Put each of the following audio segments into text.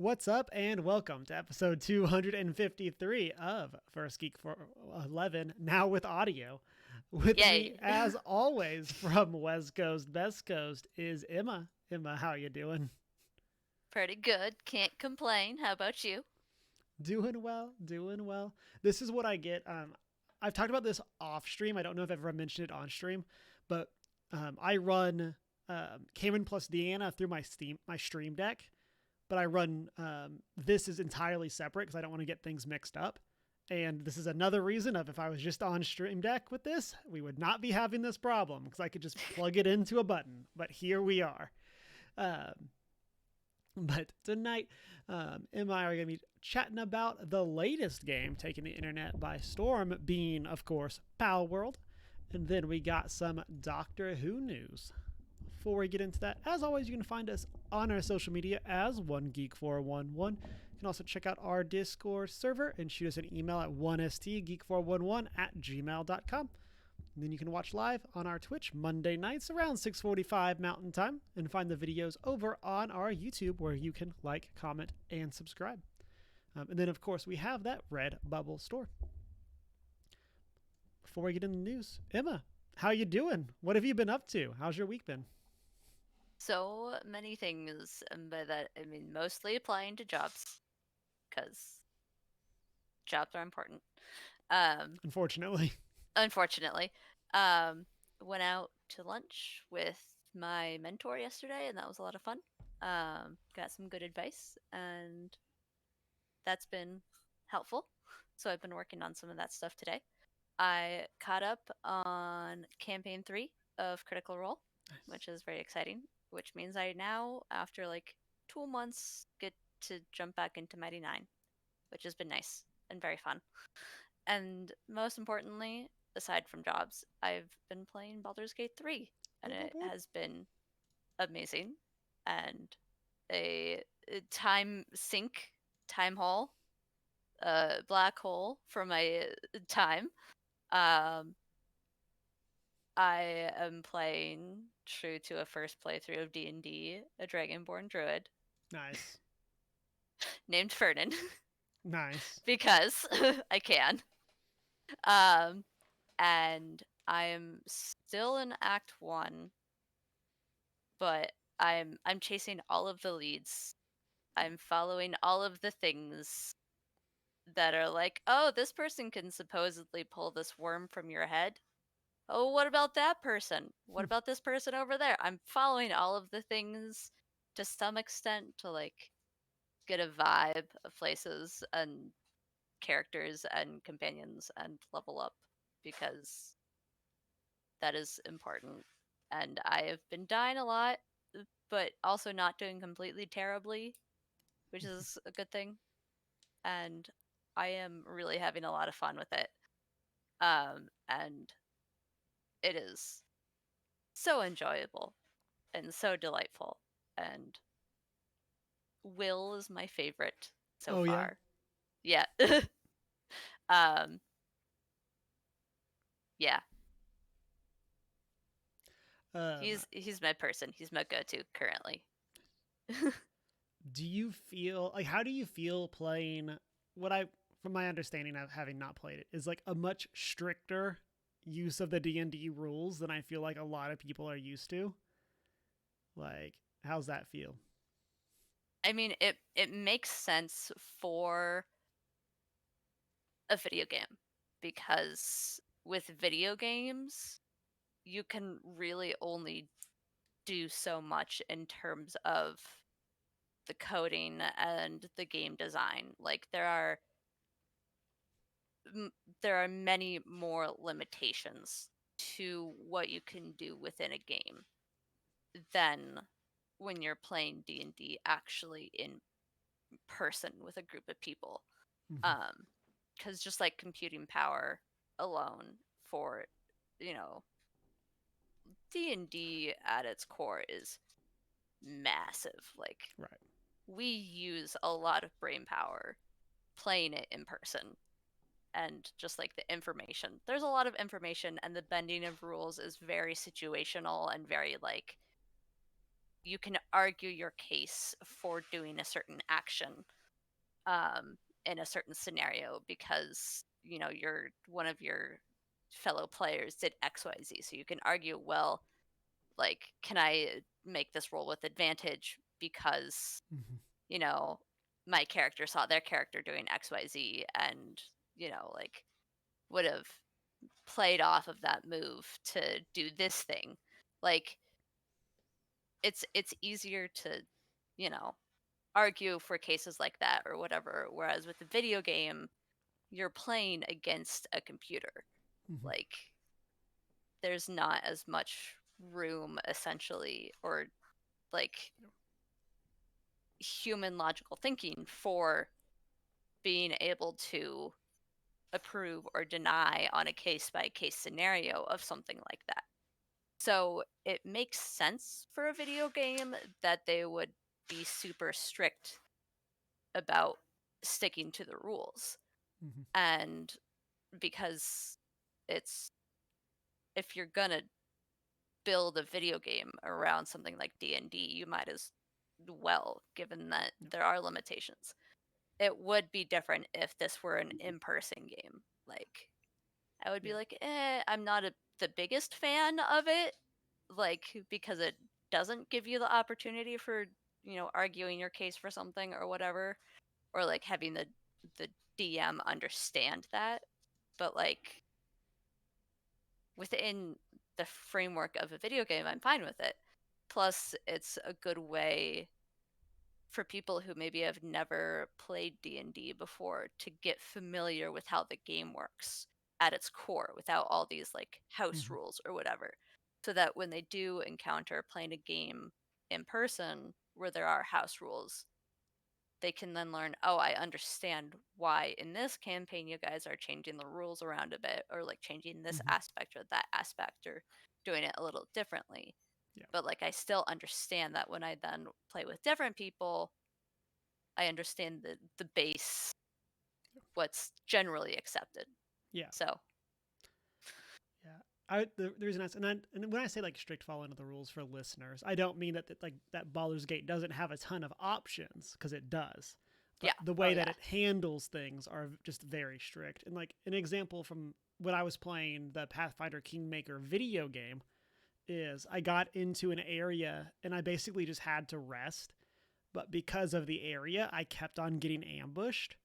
What's up, and welcome to episode 253 of First Geek for 11, now with audio. With me, Yay. as always, from West Coast, Best Coast, is Emma. Emma, how you doing? Pretty good. Can't complain. How about you? Doing well, doing well. This is what I get. I've talked about this off stream. I don't know if I've ever mentioned it on stream, but I run Cameron plus Deanna through my Stream Deck, but I run this is entirely separate because I don't want to get things mixed up. And this is another reason of if I was just on Stream Deck with this, we would not be having this problem because I could just plug it into a button. But here we are. Um, but tonight, Emma and I are going to be chatting about the latest game taking the internet by storm, being, of course, Palworld. And then we got some Doctor Who news. Before we get into that, as always, you can find us on our social media as OneGeek411. You can also check out our Discord server and shoot us an email at 1stgeek411 at gmail.com. And then you can watch live on our Twitch Monday nights around 6:45 Mountain Time and find the videos over on our YouTube where you can like, comment, and subscribe. And then, of course, we have that Redbubble store. Before we get into the news, Emma, how you doing? What have you been up to? How's your week been? So many things, and by that I mean mostly applying to jobs, because jobs are important. Unfortunately. Unfortunately, went out to lunch with my mentor yesterday, and that was a lot of fun. Got some good advice, and that's been helpful. So I've been working on some of that stuff today. I caught up on campaign 3 of Critical Role, which is very exciting, which means I now, after like 2 months, get to jump back into Mighty 9, which has been nice and very fun. And most importantly, aside from jobs, I've been playing Baldur's Gate 3, and it has been amazing. And a time sink, time hole, black hole for my time. I am playing true to a first playthrough of D&D, a Dragonborn druid Nice. named Fernan Nice. because I can. And I am still in Act 1, but I'm chasing all of the leads. I'm following all of the things that are like, oh, this person can supposedly pull this worm from your head. Oh, what about that person? What about this person over there? I'm following all of the things to some extent to like get a vibe of places and characters and companions and level up because that is important. And I have been dying a lot, but also not doing completely terribly, which is a good thing. And I am really having a lot of fun with it. And it is so enjoyable and so delightful. And Will is my favorite so Oh, yeah? far. Yeah. um yeah. Um, He's my person. He's my go-to currently. do you feel like how do you feel playing what I from my understanding of having not played it is like a much stricter use of the D&D rules than I feel like a lot of people are used to? Like, how's that feel? I mean, it makes sense for a video game because with video games, you can really only do so much in terms of the coding and the game design. Like there are many more limitations to what you can do within a game than when you're playing D&D actually in person with a group of people. Mm-hmm. Because just like computing power alone for, you know, D&D at its core is massive. Like, Right. we use a lot of brain power playing it in person. And just like the information, there's a lot of information, and the bending of rules is very situational and very like you can argue your case for doing a certain action in a certain scenario because one of your fellow players did XYZ. So you can argue, well, like, can I make this roll with advantage because Mm-hmm. you know my character saw their character doing XYZ and like would have played off of that move to do this thing. Like it's easier to you know argue for cases like that or whatever, whereas with the video game you're playing against a computer. Mm-hmm. Like there's not as much room essentially, or like human logical thinking for being able to approve or deny on a case by case scenario of something like that. So it makes sense for a video game that they would be super strict about sticking to the rules. Mm-hmm. And because it's if you're gonna build a video game around something like D&D, you might as well, given that Yep. there are limitations. It would be different if this were an in-person game. Like I would be Yeah. like, I'm not the biggest fan of it, like because it doesn't give you the opportunity for arguing your case for something or whatever, or like having the DM understand that. But like within the framework of a video game, I'm fine with it. Plus, it's a good way for people who maybe have never played D&D before to get familiar with how the game works at its core without all these like house Mm-hmm. rules or whatever. So that when they do encounter playing a game in person where there are house rules, they can then learn, oh, I understand why in this campaign you guys are changing the rules around a bit, or like changing this Mm-hmm. aspect or that aspect, or doing it a little differently. Yeah. But like I still understand that when I then play with different people, I understand the base, what's generally accepted. Yeah. So Yeah. The reason and when I say like strict following of the rules for listeners, I don't mean that like that Baldur's Gate doesn't have a ton of options, because it does, but yeah, the oh way that yeah, it handles things are just very strict. And like an example from when I was playing the Pathfinder Kingmaker video game is I got into an area and I basically just had to rest, but because of the area, I kept on getting ambushed.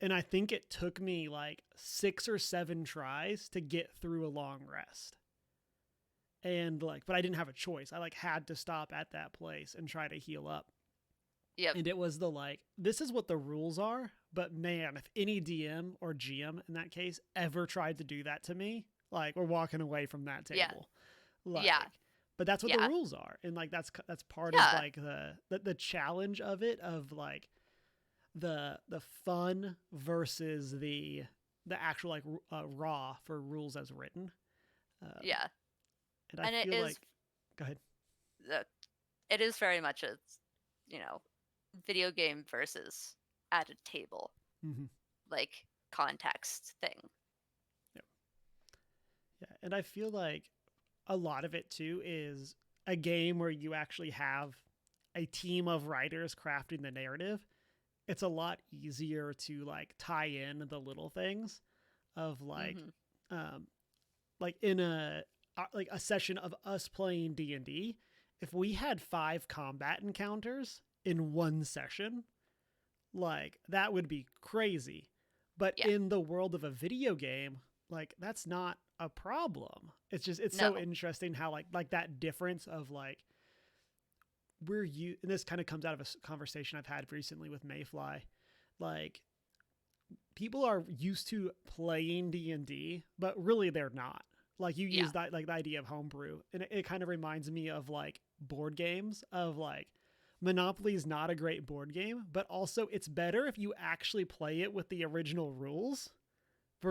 And I think it took me like 6 or 7 tries to get through a long rest. And like, but I didn't have a choice. I like had to stop at that place and try to heal up. yep, And it was the like, this is what the rules are. But man, if any DM or GM in that case ever tried to do that to me, like we're walking away from that yeah, table. Like, yeah, but that's what the yeah, rules are. And like, that's part of yeah, like the challenge of it, of like the fun versus the actual like raw for rules as written. Um, yeah. and I And it feel is like, go ahead. the it is very much a you know video game versus at a table, Mm-hmm. like context thing. Yeah, yeah, and I feel like a lot of it too is a game where you actually have a team of writers crafting the narrative. It's a lot easier to like tie in the little things of Mm-hmm. um, like in a session of us playing D&D, if we had 5 combat encounters in one session, like that would be crazy. But Yeah, in the world of a video game, like that's not a problem. It's no, so interesting how like that difference of like and this kind of comes out of a conversation I've had recently with Mayfly. Like people are used to playing D&D, but really they're not. Like you yeah, use that like the idea of homebrew, and it kind of reminds me of like board games of like Monopoly is not a great board game, but also it's better if you actually play it with the original rules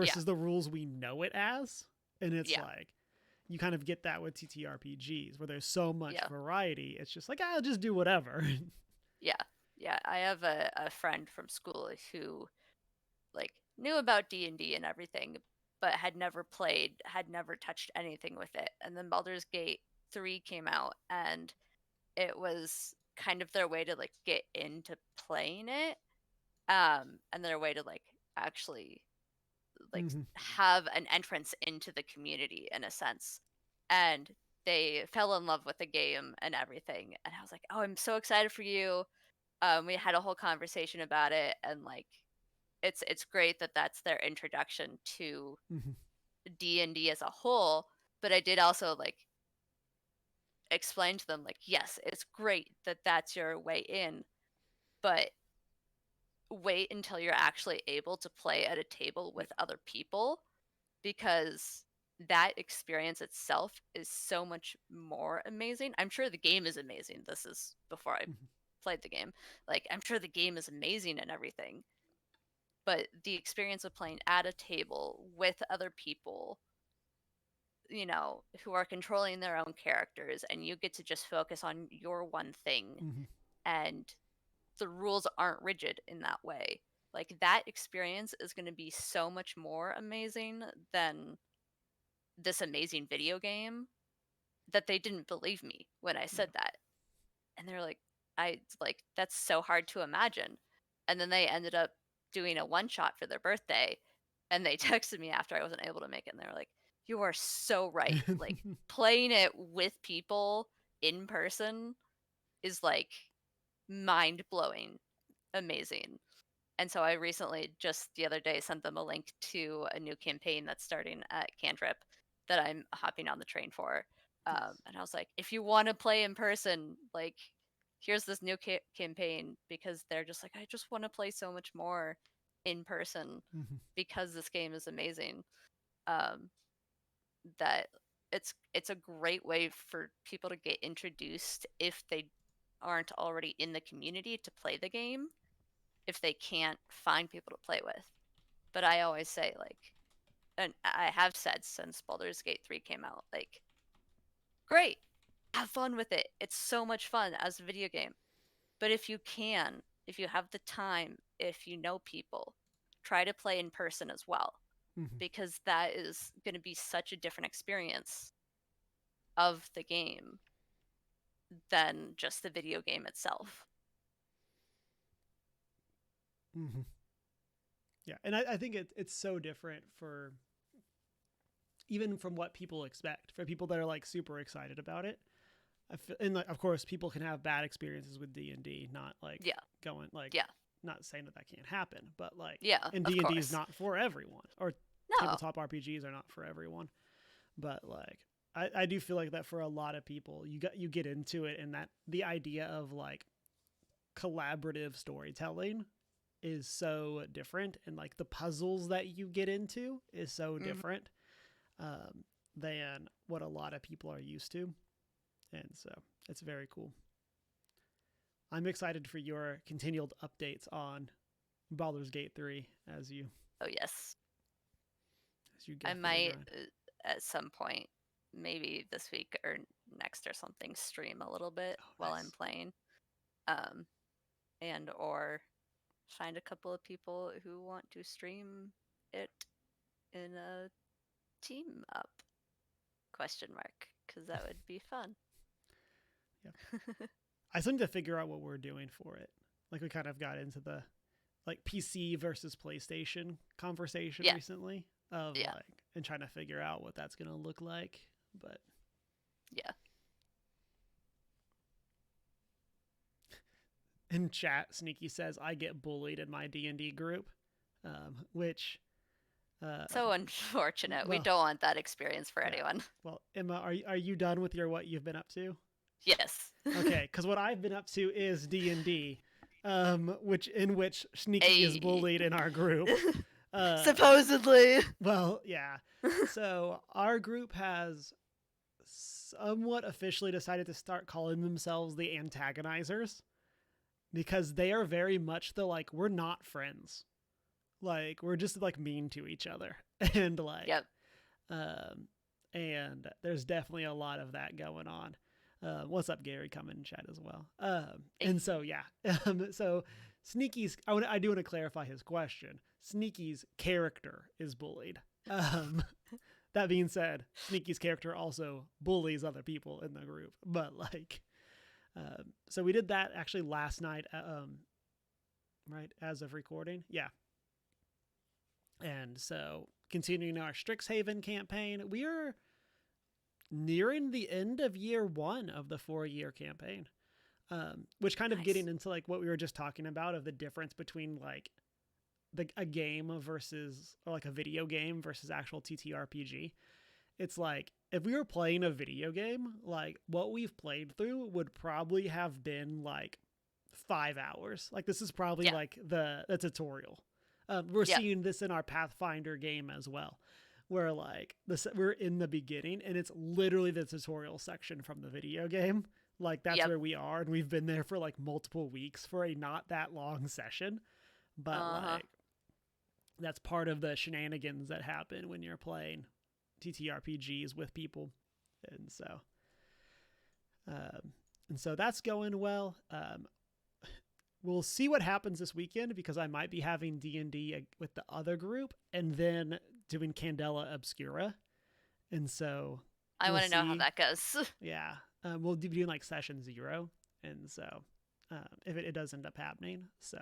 yeah, versus the rules we know it as. And it's yeah, like you kind of get that with TTRPGs where there's so much yeah, variety. It's just like I'll just do whatever. yeah, yeah. I have a friend from school who like knew about D&D and everything, but had never played, had never touched anything with it. And then Baldur's Gate 3 came out, and it was kind of their way to like get into playing it, and their way to like actually like Mm-hmm. have an entrance into the community in a sense. And they fell in love with the game and everything. And I was like, oh, I'm so excited for you. We had a whole conversation about it, and like it's great that that's their introduction to Mm-hmm. D&D as a whole. But I did also like explain to them like, yes, it's great that that's your way in, but wait until you're actually able to play at a table Yeah. with other people, because that experience itself is so much more amazing. I'm sure the game is amazing. This is before I Mm-hmm. played the game. Like, I'm sure the game is amazing and everything, but the experience of playing at a table with other people, who are controlling their own characters, and you get to just focus on your one thing, Mm-hmm. and the rules aren't rigid in that way. Like, that experience is going to be so much more amazing than this amazing video game, that they didn't believe me when I Yeah. said that. And they're like, that's so hard to imagine. And then they ended up doing a one shot for their birthday, and they texted me after I wasn't able to make it, and they were like, you are so right. Like, playing it with people in person is like mind blowing amazing. And so I recently, just the other day, sent them a link to a new campaign that's starting at Cantrip that I'm hopping on the train for. Nice. And I was like, if you want to play in person, like, here's this new campaign, because they're just like, I just want to play so much more in person Mm-hmm. because this game is amazing. Um, that it's a great way for people to get introduced if they aren't already in the community to play the game, if they can't find people to play with. But I always say, like, and I have said since Baldur's Gate 3 came out, like, great, have fun with it. It's so much fun as a video game. But if you have the time, if you know people, try to play in person as well, Mm-hmm. because that is going to be such a different experience of the game than just the video game itself. Mm-hmm. Yeah, and I think it's so different for even from what people expect. For people that are like super excited about it, and like, of course, people can have bad experiences with D&D. Not like Yeah, going like yeah, not saying that can't happen, but like, yeah, and of D&D is course. not for everyone, or No, tabletop RPGs are not for everyone. But like, I do feel like that for a lot of people, you get into it, and that the idea of like collaborative storytelling is so different, and like the puzzles that you get into is so mm-hmm. different than what a lot of people are used to, and so it's very cool. I'm excited for your continued updates on Baldur's Gate 3 Oh yes, as you go I through the might grind. at some point, maybe this week or next or something, stream a little bit Oh, while I'm nice. playing, um, and or find a couple of people who want to stream it in a team up, question mark, because that would be fun. Yeah, I still need to figure out what we're doing for it. Like we kind of got into the like PC versus PlayStation conversation Yeah, recently of yeah, like and trying to figure out what that's gonna look like. But yeah. in chat, Sneaky says I get bullied in my D&D group, which uh, So unfortunate. We well, don't want that experience for yeah. anyone. Well, Emma, are you done with your what you've been up to? Yes. Okay, because what I've been up to is D&D, which Sneaky is A bullied in our group. supposedly. Well, yeah. So our group has somewhat officially decided to start calling themselves the antagonizers because they are very much the like we're not friends. Like we're just like mean to each other and like Yep. um and there's definitely a lot of that going on. What's up, Gary? Come in chat as well. And so yeah, so Sneaky's. I do want to clarify his question. Sneaky's character is bullied. That being said, Sneaky's character also bullies other people in the group, but like, So we did that actually last night, right as of recording. Yeah. And so continuing our Strixhaven campaign, we are nearing the end of year 1 of the 4-year campaign, which kind of getting into like what we were just talking about of the difference between like a game versus, or like a video game versus actual TTRPG. It's like if we were playing a video game, like what we've played through would probably have been like 5 hours. Like this is probably like the tutorial. We're seeing this in our Pathfinder game as well, where like we're in the beginning and it's literally the tutorial section from the video game. Like that's where we are, and we've been there for like multiple weeks for a not that long session, but like that's part of the shenanigans that happen when you're playing TTRPGs with people. And so that's going well. We'll see what happens this weekend, because I might be having D&D with the other group and then doing Candela Obscura. And so I want to know how that goes. Yeah. We'll be doing like session 0. And so if it does end up happening. So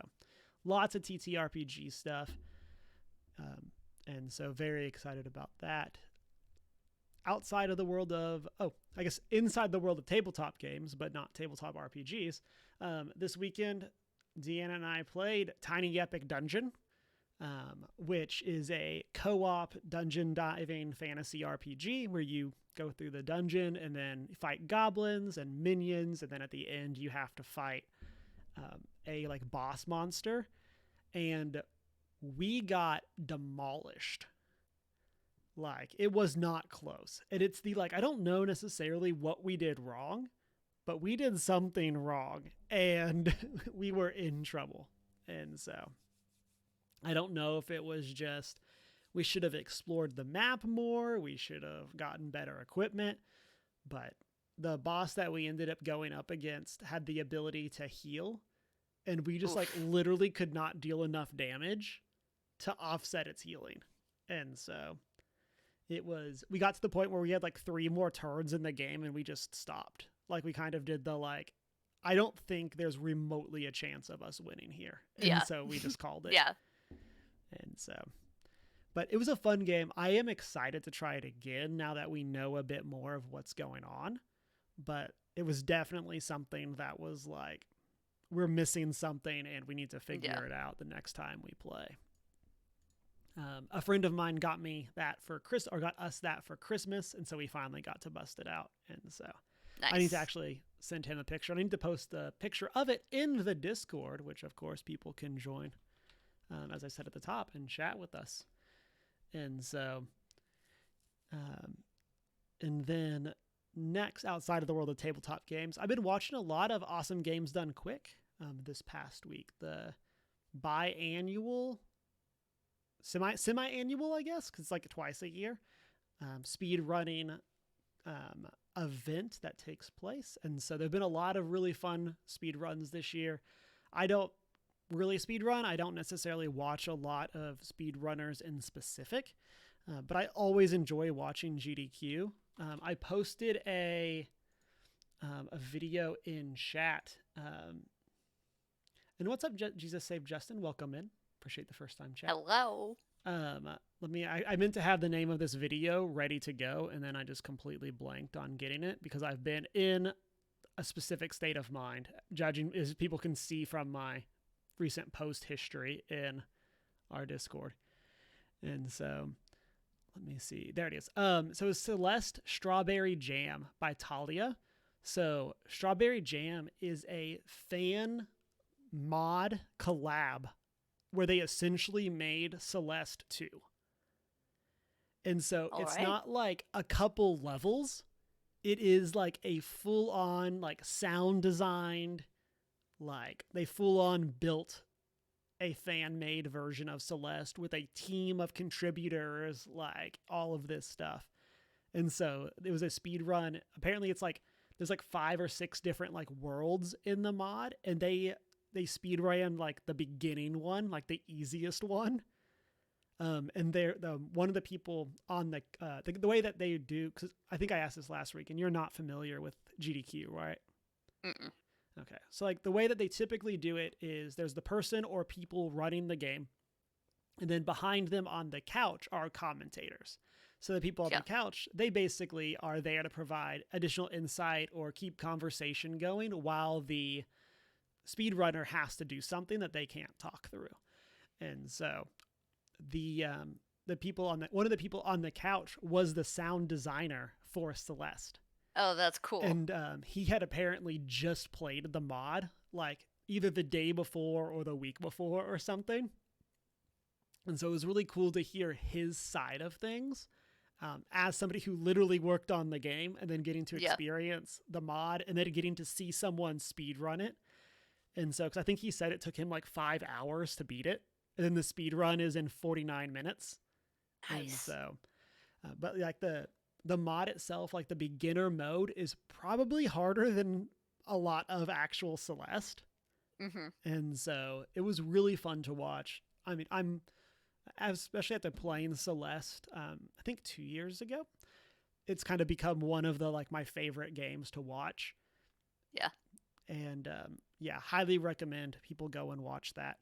lots of TTRPG stuff. And so very excited about that. Outside of the world of, I guess inside the world of tabletop games, but not tabletop RPGs, this weekend, Deanna and I played Tiny Epic Dungeon, which is a co-op dungeon diving fantasy RPG where you go through the dungeon and then fight goblins and minions, and then at the end you have to fight a like boss monster. And we got demolished. Like, it was not close. And it's the, like, I don't know necessarily what we did wrong, but we did something wrong and we were in trouble. And so I don't know if it was just we should have explored the map more, we should have gotten better equipment, but the boss that we ended up going up against had the ability to heal, and we just like literally could not deal enough damage to offset its healing. And so we got to the point where we had like 3 more turns in the game and we just stopped. Like we kind of did the like, I don't think there's remotely a chance of us winning here. And so we just called it. And so, but it was a fun game. I am excited to try it again now that we know a bit more of what's going on. But it was definitely something that was like, we're missing something and we need to figure it out the next time we play. A friend of mine got me that got us that for Christmas, and so we finally got to bust it out. And so I need to actually send him a picture. I need to post the picture of it in the Discord, which of course people can join, as I said at the top, and chat with us. And so, and then next, outside of the world of tabletop games, I've been watching a lot of Awesome Games Done Quick this past week. The biannual, semi-annual, I guess, because it's like twice a year, speed running event that takes place. And so there've been a lot of really fun speed runs this year. I don't really speed run. I don't necessarily watch a lot of speed runners in specific, but I always enjoy watching GDQ. I posted a video in chat. And what's up, Jesus Save Justin? Welcome in. Appreciate the first time chat. Hello. I meant to have the name of this video ready to go, and then I just completely blanked on getting it because I've been in a specific state of mind, judging as people can see from my recent post history in our Discord. And so let me see. There it is. So it's Celeste Strawberry Jam by Talia. So Strawberry Jam is a fan mod collab where they essentially made Celeste 2. And so it's not like a couple levels. It is like a full-on like sound designed, like they full-on built a fan-made version of Celeste with a team of contributors, like all of this stuff. And so it was a speed run. Apparently it's like there's like 5 or 6 different like worlds in the mod, and they speed ran like the beginning one, like the easiest one. And they're one of the people on the way that they do, because I think I asked this last week, and you're not familiar with GDQ, right? Mm-mm. Okay. So like the way that they typically do it is there's the person or people running the game, and then behind them on the couch are commentators. So the people on Yeah. the couch, they basically are there to provide additional insight or keep conversation going while the speedrunner has to do something that they can't talk through. And so the people on the one of the people on the couch was the sound designer for Celeste. Oh, that's cool. And he had apparently just played the mod like either the day before or the week before or something. And so it was really cool to hear his side of things as somebody who literally worked on the game and then getting to Yeah. experience the mod and then getting to see someone speed run it. And so, because I think he said it took him like 5 hours to beat it. And then the speed run is in 49 minutes. And Nice. so, but like the mod itself, like the beginner mode, is probably harder than a lot of actual Celeste. Mm-hmm. And so it was really fun to watch. I mean, I'm especially after playing Celeste, I think 2 years ago, it's kind of become one of the like my favorite games to watch. Yeah. And yeah, highly recommend people go and watch that.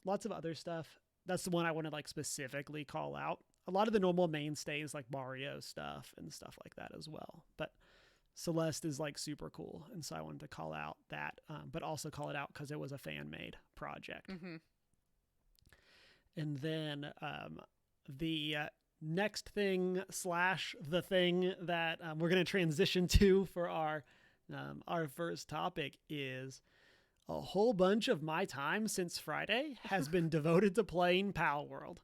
Lots of other stuff. That's the one I want to like specifically call out. A lot of the normal mainstays like Mario stuff and stuff like that as well. But Celeste is like super cool. And so I wanted to call out that, but also call it out because it was a fan made project. Mm-hmm. And then the next thing / the thing that we're going to transition to for our first topic is a whole bunch of my time since Friday has been devoted to playing Palworld.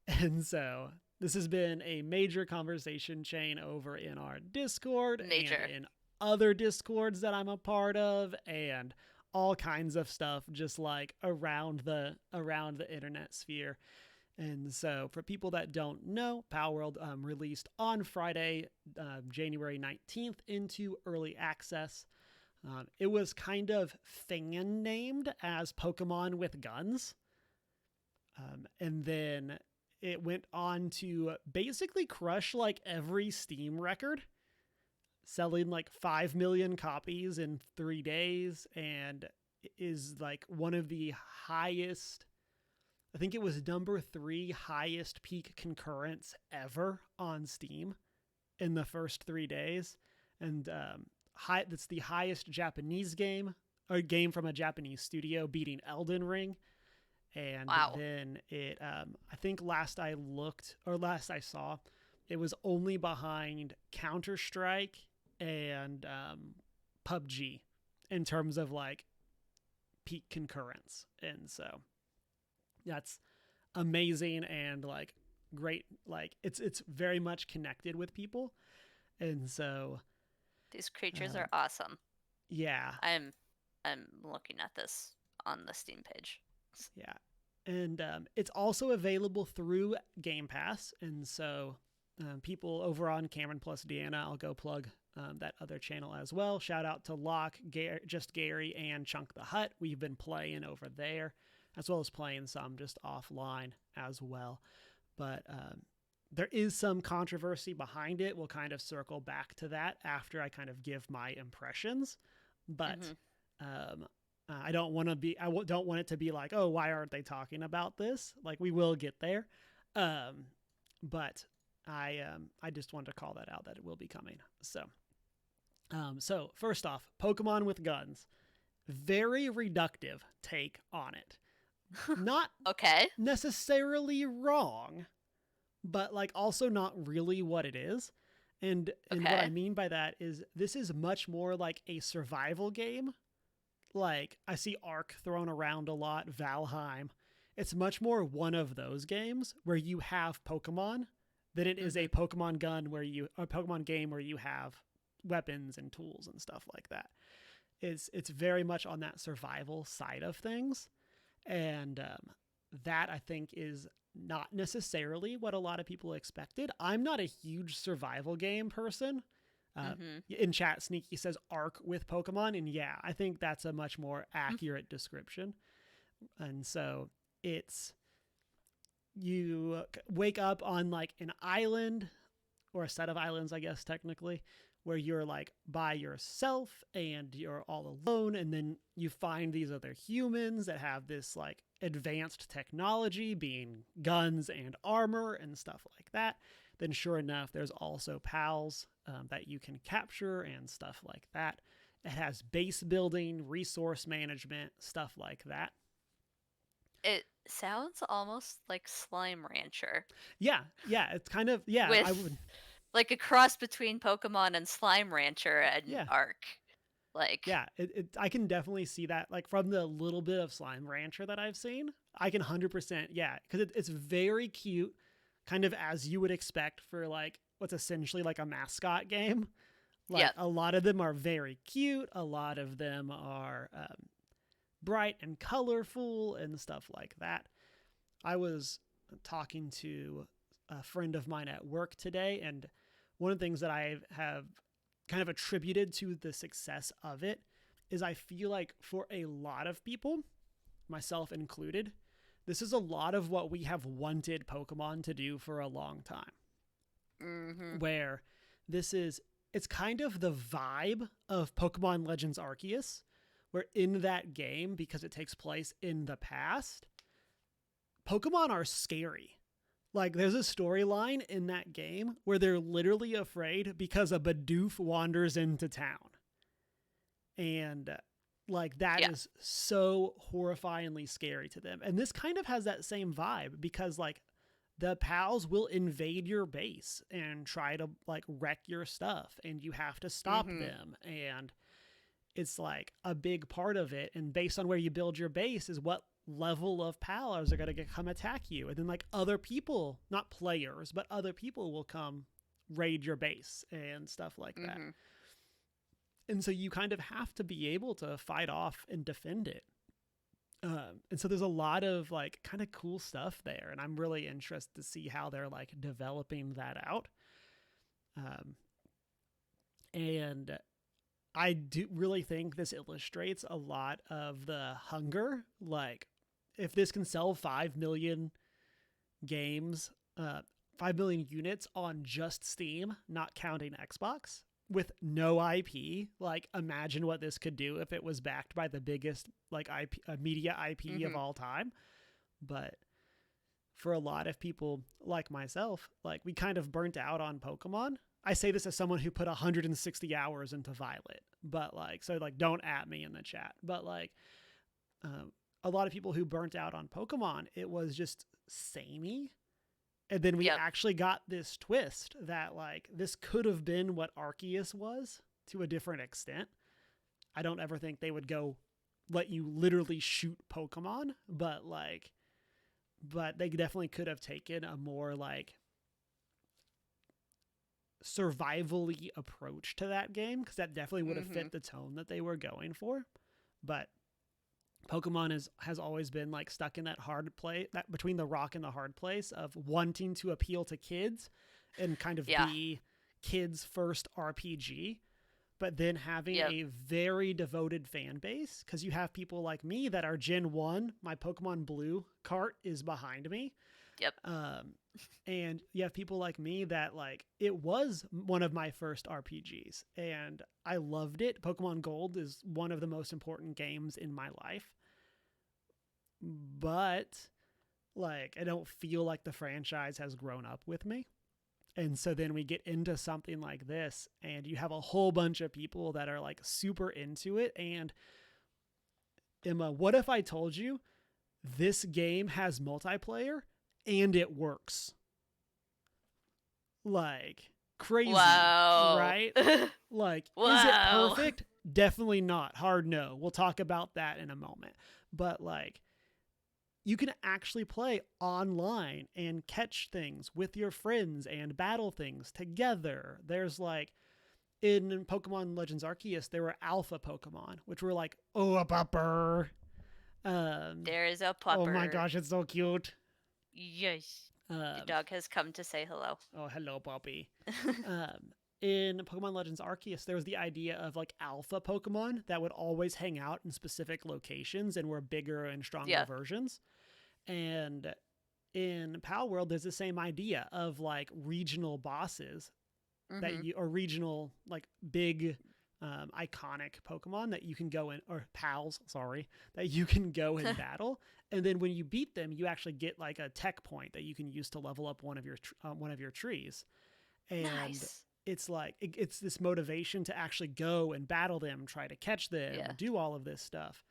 And so this has been a major conversation chain over in our Discord and in other Discords that I'm a part of, and all kinds of stuff just like around the internet sphere. And so for people that don't know, Palworld released on Friday, January 19th into early access. It was kind of fan named as Pokemon with Guns. And then it went on to basically crush like every Steam record, selling like 5 million copies in 3 days, and is like one of the highest, I think it was number 3 highest peak concurrence ever on Steam in the first 3 days. And that's the highest Japanese game, or game from a Japanese studio, beating Elden Ring. And wow. Then it, I think last I saw, it was only behind Counter-Strike and PUBG in terms of like peak concurrence. And so that's amazing and like great. Like it's very much connected with people. And so these creatures are awesome. Yeah. I'm looking at this on the Steam page. Yeah. And it's also available through Game Pass. And so people over on Cameron plus Deanna, I'll go plug that other channel as well. Shout out to Locke, Just Gary, and Chunk the Hut. We've been playing over there, as well as playing some just offline as well. But there is some controversy behind it. We'll kind of circle back to that after I kind of give my impressions. But I don't want it to be like, oh, why aren't they talking about this? Like, we will get there. But I just wanted to call that out, that it will be coming. So first off, Pokemon with Guns. Very reductive take on it. Not okay. necessarily wrong, but like also not really what it is. And what I mean by that is this is much more like a survival game. Like, I see Ark thrown around a lot, Valheim. It's much more one of those games where you have Pokemon than it is a Pokemon Pokemon game where you have weapons and tools and stuff like that. It's very much on that survival side of things. And that, I think, is not necessarily what a lot of people expected. I'm not a huge survival game person. In chat, Sneaky says Ark with Pokemon, and yeah, I think that's a much more accurate description. And so it's, you wake up on like an island, or a set of islands, I guess technically, where you're like by yourself and you're all alone, and then you find these other humans that have this like advanced technology, being guns and armor and stuff like that. Then sure enough, there's also pals that you can capture and stuff like that. It has base building, resource management, stuff like that. It sounds almost like Slime Rancher. Yeah, it's kind of, with I would, like a cross between Pokemon and Slime Rancher and yeah. Arc. Like, Yeah, I can definitely see that. Like from the little bit of Slime Rancher that I've seen, I can 100%, yeah, because it's very cute, kind of as you would expect for like what's essentially like a mascot game. Like yeah, a lot of them are very cute. A lot of them are bright and colorful and stuff like that. I was talking to a friend of mine at work today, and one of the things that I have kind of attributed to the success of it is I feel like for a lot of people, myself included, this is a lot of what we have wanted Pokemon to do for a long time. mm-hmm. Where it's kind of the vibe of Pokemon Legends Arceus, where in that game, because it takes place in the past, Pokemon are scary. Like, there's a storyline in that game where they're literally afraid because a Bidoof wanders into town. And, like, that is so horrifyingly scary to them. And this kind of has that same vibe because, like, the pals will invade your base and try to, like, wreck your stuff. And you have to stop them. And it's, like, a big part of it. And based on where you build your base is what level of pals are going to come attack you, and then like other people, not players, but other people will come raid your base and stuff like that. And so you kind of have to be able to fight off and defend it. And so there's a lot of like kind of cool stuff there, and I'm really interested to see how they're like developing that out. And I do really think this illustrates a lot of the hunger. Like, if this can sell 5 million games, 5 million units on just Steam, not counting Xbox, with no IP, like, imagine what this could do if it was backed by the biggest, like, media IP of all time. But for a lot of people like myself, like, we kind of burnt out on Pokemon. I say this as someone who put 160 hours into Violet, but like, so like, don't at me in the chat, but like, a lot of people who burnt out on Pokemon, it was just samey. And then we actually got this twist that like, this could have been what Arceus was to a different extent. I don't ever think they would go let you literally shoot Pokemon, but they definitely could have taken a more like survival-y approach to that game, because that definitely would have fit the tone that they were going for. But Pokemon has always been like stuck in that hard play, that between the rock and the hard place of wanting to appeal to kids and kind of be kids first RPG, but then having a very devoted fan base, because you have people like me that are Gen 1, my Pokemon Blue cart is behind me. And you have people like me that like, it was one of my first RPGs and I loved it. Pokemon Gold is one of the most important games in my life, but like, I don't feel like the franchise has grown up with me. And so then we get into something like this and you have a whole bunch of people that are like super into it. And Emma, what if I told you this game has multiplayer and it works? Like, crazy, right? Like, is it perfect? Definitely not. Hard no. We'll talk about that in a moment. But like, you can actually play online and catch things with your friends and battle things together. There's like, in Pokemon Legends Arceus, there were alpha Pokemon, which were like, oh, a pupper. There is a pupper. Oh my gosh, it's so cute. Yes. The dog has come to say hello. Oh, hello, puppy. In Pokemon Legends Arceus, there was the idea of like alpha Pokemon that would always hang out in specific locations and were bigger and stronger versions. And in Palworld, there's the same idea of like regional bosses Mm-hmm. or regional, like big, iconic Pokemon that you can go in, or pals, sorry, that you can go and battle. And then when you beat them, you actually get like a tech point that you can use to level up one of your trees. And Nice. it's like it's this motivation to actually go and battle them, try to catch them, Yeah. do all of this stuff.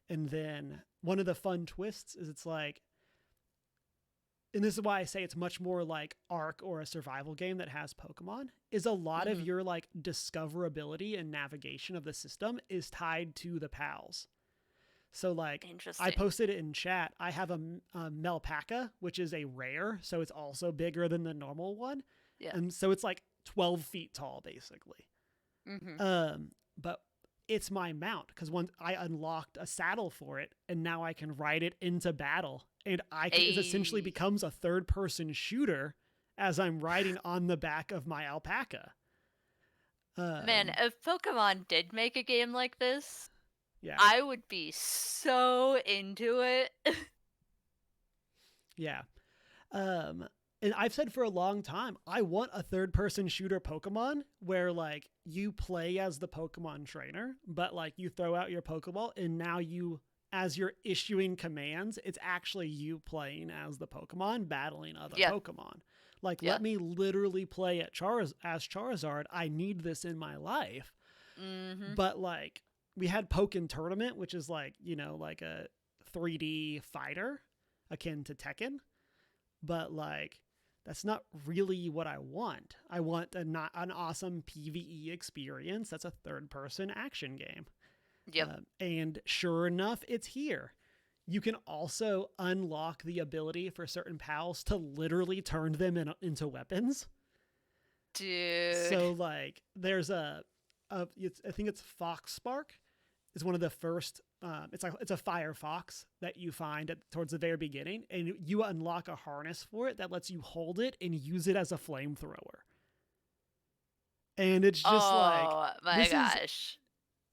And then one of the fun twists is it's like, and this is why I say it's much more like Ark or a survival game that has Pokemon, is a lot of your like discoverability and navigation of the system is tied to the pals. So like I posted it in chat. I have a Melpaka, which is a rare, so it's also bigger than the normal one. Yeah. And so it's like 12 feet tall, basically. But it's my mount, because once I unlocked a saddle for it, and now I can ride it into battle, and it essentially becomes a third-person shooter as I'm riding on the back of my alpaca. Man, if Pokemon did make a game like this, yeah, I would be so into it. Yeah. And I've said for a long time, I want a third-person shooter Pokemon where like you play as the Pokemon trainer, but like you throw out your Pokeball, and now you, as you're issuing commands, it's actually you playing as the Pokemon, battling other Pokemon. Like, let me literally play as Charizard. I need this in my life. But like, we had Pokken Tournament, which is like, you know, like a 3D fighter akin to Tekken. But like, that's not really what I want. I want an awesome PvE experience that's a third-person action game. And sure enough, it's here. You can also unlock the ability for certain pals to literally turn them into weapons. Dude. So like, there's I think it's Foxspark. It's one of the first. It's a Firefox that you find towards the very beginning, and you unlock a harness for it that lets you hold it and use it as a flamethrower. And it's just my gosh,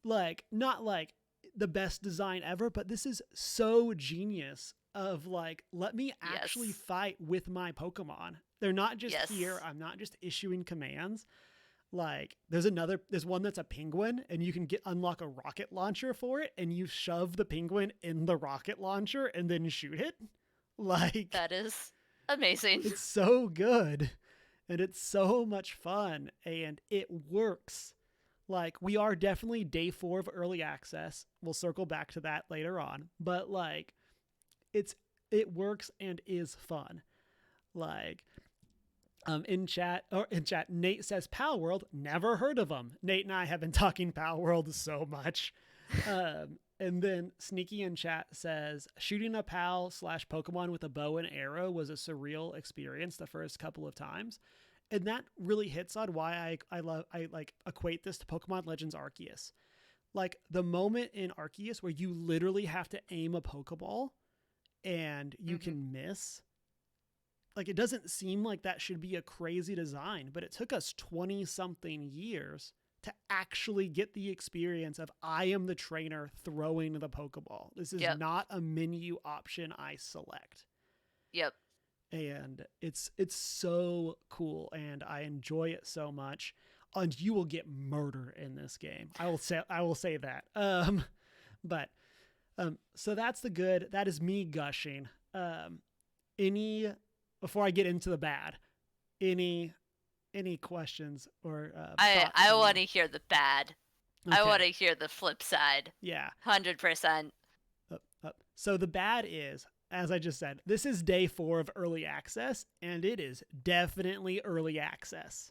like not like the best design ever, but this is so genius. Of like, let me actually fight with my Pokemon. They're not just here. I'm not just issuing commands. Like, there's one that's a penguin, and you can unlock a rocket launcher for it, and you shove the penguin in the rocket launcher and then shoot it. Like, that is amazing. It's so good, and it's so much fun, and it works. Like, we are definitely day 4 of early access. We'll circle back to that later on, but like, it works and is fun. Like, in chat, Nate says Palworld, never heard of them. Nate and I have been talking Palworld so much. And then Sneaky in chat says, shooting a pal / Pokemon with a bow and arrow was a surreal experience the first couple of times. And that really hits on why I equate this to Pokemon Legends Arceus. Like, the moment in Arceus where you literally have to aim a Pokeball and you can miss. Like, it doesn't seem like that should be a crazy design, but it took us 20-something years to actually get the experience of I am the trainer throwing the Pokeball. This is not a menu option I select. And it's so cool, and I enjoy it so much. And you will get murder in this game. I will say that. So that's the good. That is me gushing. Before I get into the bad, any questions or I want to hear the bad. Okay. I want to hear the flip side. 100%. So the bad is, as I just said, this is day 4 of early access, and it is definitely early access.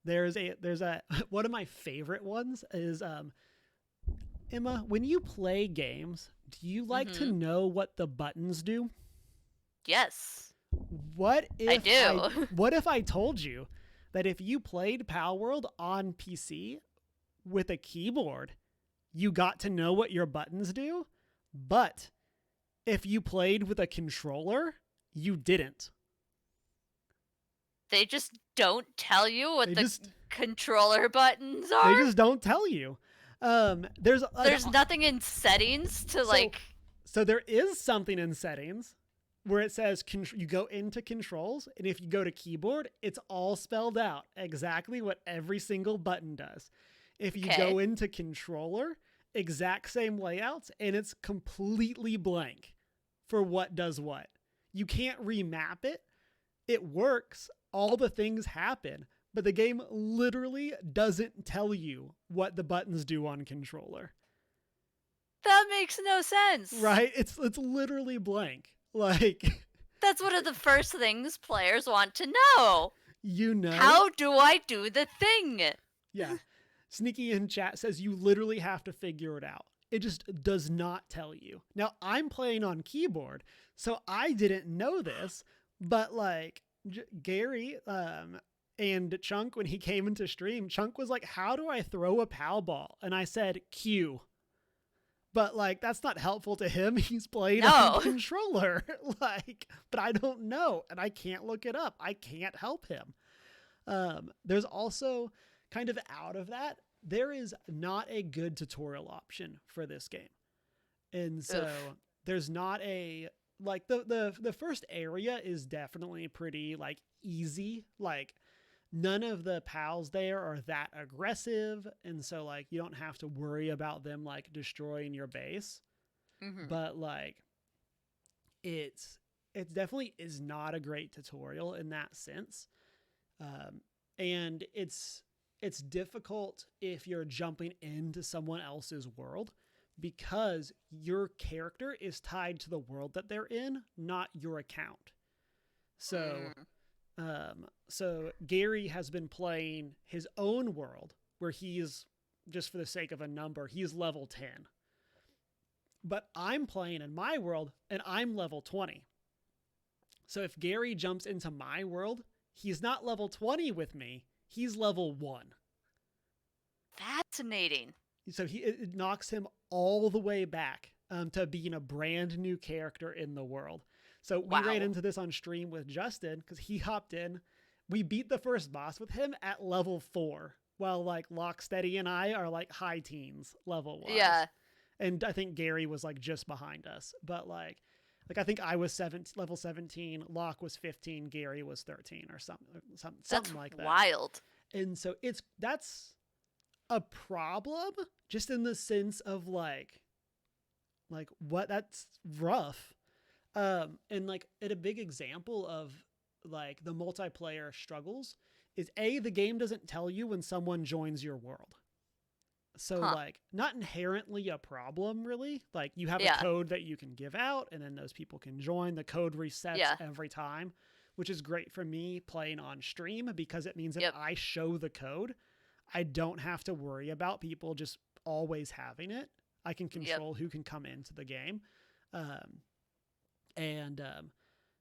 There's a one of my favorite ones is Emma, when you play games, do you like to know what the buttons do? Yes. What if I do? What if I told you that if you played Palworld on PC with a keyboard, you got to know what your buttons do, but if you played with a controller, you didn't? They just don't tell you what controller buttons are? They just don't tell you. There's nothing in settings to So there is something in settings where it says you go into controls, and if you go to keyboard, it's all spelled out exactly what every single button does. If you go into controller, exact same layouts, and it's completely blank for what does what. You can't remap it. It works. All the things happen, but the game literally doesn't tell you what the buttons do on controller. That makes no sense. Right? It's literally blank. Like, that's one of the first things players want to know. You know? How do I do the thing? Yeah. Sneaky in chat says you literally have to figure it out. It just does not tell you. Now, I'm playing on keyboard, so I didn't know this, but like Gary and Chunk, when he came into stream, Chunk was like, how do I throw a PAL ball? And I said, Q. But like, that's not helpful to him. He's playing on controller. Like, but I don't know, and I can't look it up. I can't help him. There's also kind of out of that, there is not a good tutorial option for this game. And so there's not a, like the first area is definitely pretty like easy. Like none of the pals there are that aggressive. And so like, you don't have to worry about them like destroying your base. Mm-hmm. But like it definitely is not a great tutorial in that sense. And it's difficult if you're jumping into someone else's world because your character is tied to the world that they're in, not your account. So, so Gary has been playing his own world where he's, just for the sake of a number, he's level 10. But I'm playing in my world and I'm level 20. So if Gary jumps into my world, he's not level 20 with me. He's level 1. Fascinating. So it knocks him all the way back to being a brand new character in the world. So we ran into this on stream with Justin because he hopped in. We beat the first boss with him at level 4, while like Locksteady and I are like high teens level wise. Yeah. And I think Gary was like just behind us. But like I think I was level 17, Locke was 15, Gary was 13 or something like that. Wild. And so that's a problem just in the sense of like what, that's rough. And like a big example of like the multiplayer struggles is the game doesn't tell you when someone joins your world. So like not inherently a problem really. Like you have a code that you can give out and then those people can join. The code resets every time, which is great for me playing on stream because it means that I show the code. I don't have to worry about people just always having it. I can control who can come into the game.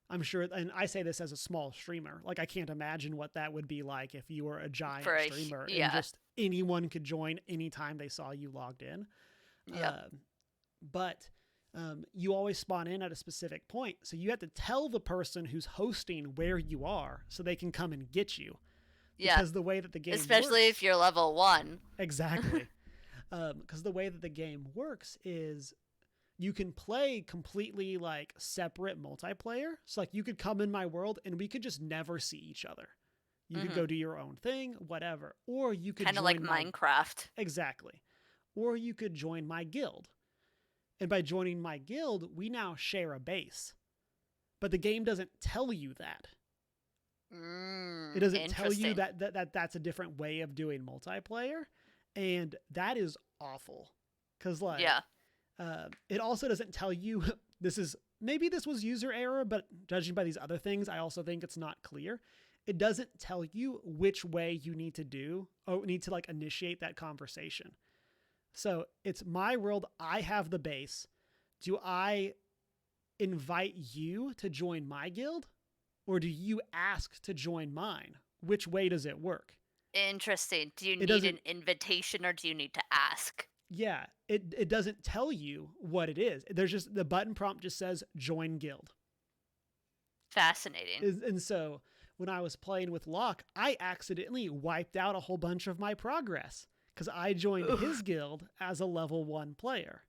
I'm sure, and I say this as a small streamer, like I can't imagine what that would be like if you were a giant streamer and just anyone could join anytime they saw you logged in. But you always spawn in at a specific point. So you have to tell the person who's hosting where you are so they can come and get you. Yeah. Because the way that the game especially works, if you're level 1. Exactly. Because the way that the game works is you can play completely like separate multiplayer. So like you could come in my world and we could just never see each other. You could go do your own thing, whatever. Or you could kind of like Minecraft. Exactly. Or you could join my guild. And by joining my guild, we now share a base. But the game doesn't tell you that. It doesn't tell you that that's a different way of doing multiplayer. And that is awful. Because like it also doesn't tell you maybe this was user error, but judging by these other things, I also think it's not clear. It doesn't tell you which way you need to like initiate that conversation. So it's my world. I have the base. Do I invite you to join my guild or do you ask to join mine? Which way does it work? Interesting. Do you need an invitation or do you need to ask? Yeah, it doesn't tell you what it is. There's just the button prompt just says join guild. Fascinating. And so when I was playing with Locke, I accidentally wiped out a whole bunch of my progress because I joined his guild as a level 1 player.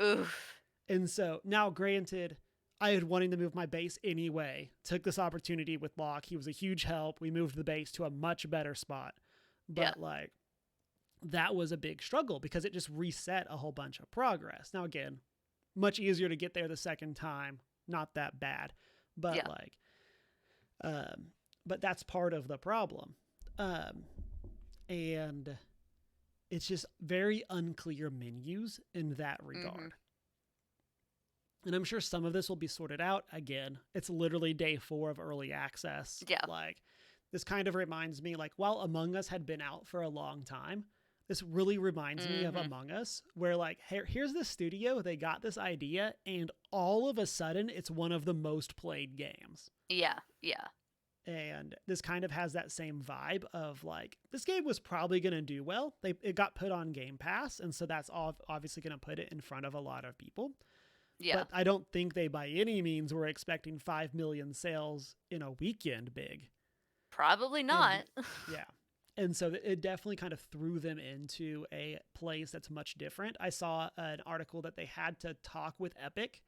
Oof. And so now granted, I had wanting to move my base anyway. Took this opportunity with Locke. He was a huge help. We moved the base to a much better spot. But like that was a big struggle because it just reset a whole bunch of progress. Now again, much easier to get there the second time. Not that bad. But but that's part of the problem. And it's just very unclear menus in that regard. And I'm sure some of this will be sorted out. Again, it's literally day 4 of early access. Yeah. Like, this kind of reminds me, like, while Among Us had been out for a long time, this really reminds me of Among Us, where, like, here's the studio, they got this idea, and all of a sudden, it's one of the most played games. Yeah. And this kind of has that same vibe of, like, this game was probably going to do well. It got put on Game Pass, and so that's obviously going to put it in front of a lot of people. Yeah. But I don't think they by any means were expecting 5 million sales in a weekend big. Probably not. Yeah. And so it definitely kind of threw them into a place that's much different. I saw an article that they had to talk with Epic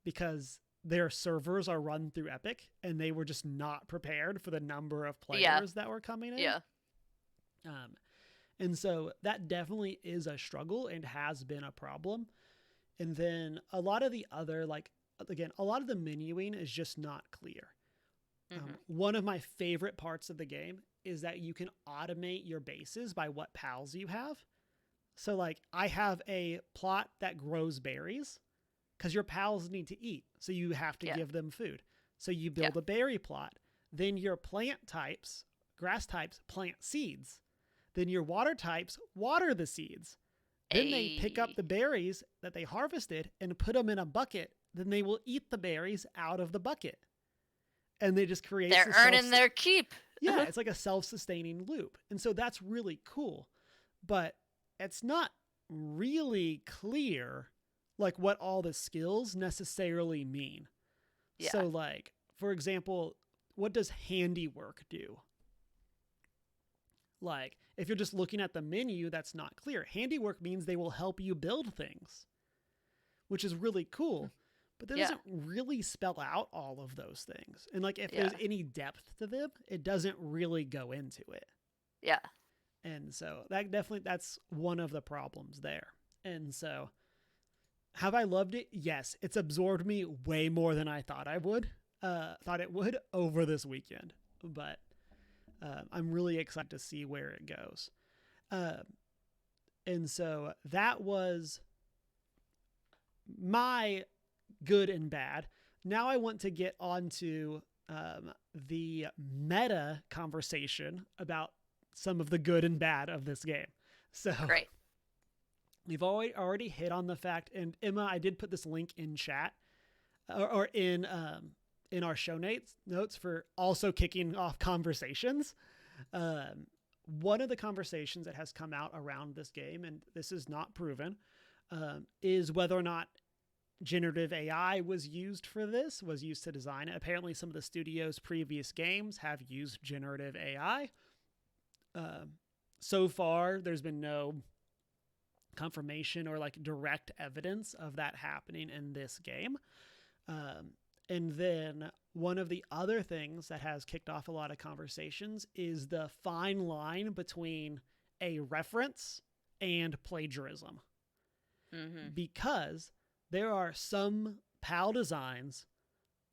because their servers are run through Epic and they were just not prepared for the number of players that were coming in. Yeah. And so that definitely is a struggle and has been a problem. And then a lot of the other, like, again, a lot of the menuing is just not clear. One of my favorite parts of the game is that you can automate your bases by what pals you have. So, like, I have a plot that grows berries because your pals need to eat. So you have to give them food. So you build a berry plot. Then your plant types, grass types, plant seeds. Then your water types water the seeds. Then they pick up the berries that they harvested and put them in a bucket. Then they will eat the berries out of the bucket. And they just create... They're earning their keep. Yeah, it's like a self-sustaining loop. And so that's really cool. But it's not really clear, like, what all the skills necessarily mean. Yeah. So, like, for example, what does handiwork do? Like, if you're just looking at the menu, that's not clear. Handiwork means they will help you build things, which is really cool. But that doesn't really spell out all of those things. And, like, if there's any depth to them, it doesn't really go into it. Yeah. And so that's one of the problems there. And so have I loved it? Yes. It's absorbed me way more than I thought it would over this weekend. But I'm really excited to see where it goes. And so that was my good and bad. Now I want to get onto the meta conversation about some of the good and bad of this game. So great. We've already hit on the fact, and Emma, I did put this link in chat or in our show notes for also kicking off conversations. One of the conversations that has come out around this game, and this is not proven, is whether or not generative AI was used to design it. Apparently some of the studio's previous games have used generative AI. So far, there's been no confirmation or, like, direct evidence of that happening in this game. And then one of the other things that has kicked off a lot of conversations is the fine line between a reference and plagiarism. Because there are some PAL designs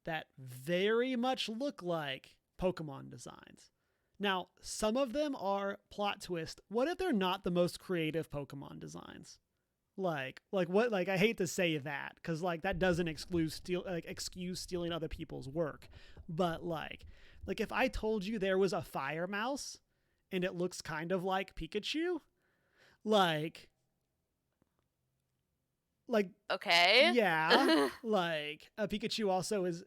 that very much look like Pokemon designs. Now, some of them are plot twist. What if they're not the most creative Pokemon designs? Like what? Like, I hate to say that because, like, that doesn't excuse stealing other people's work. But like if I told you there was a fire mouse and it looks kind of like Pikachu, like okay, yeah, like a Pikachu also is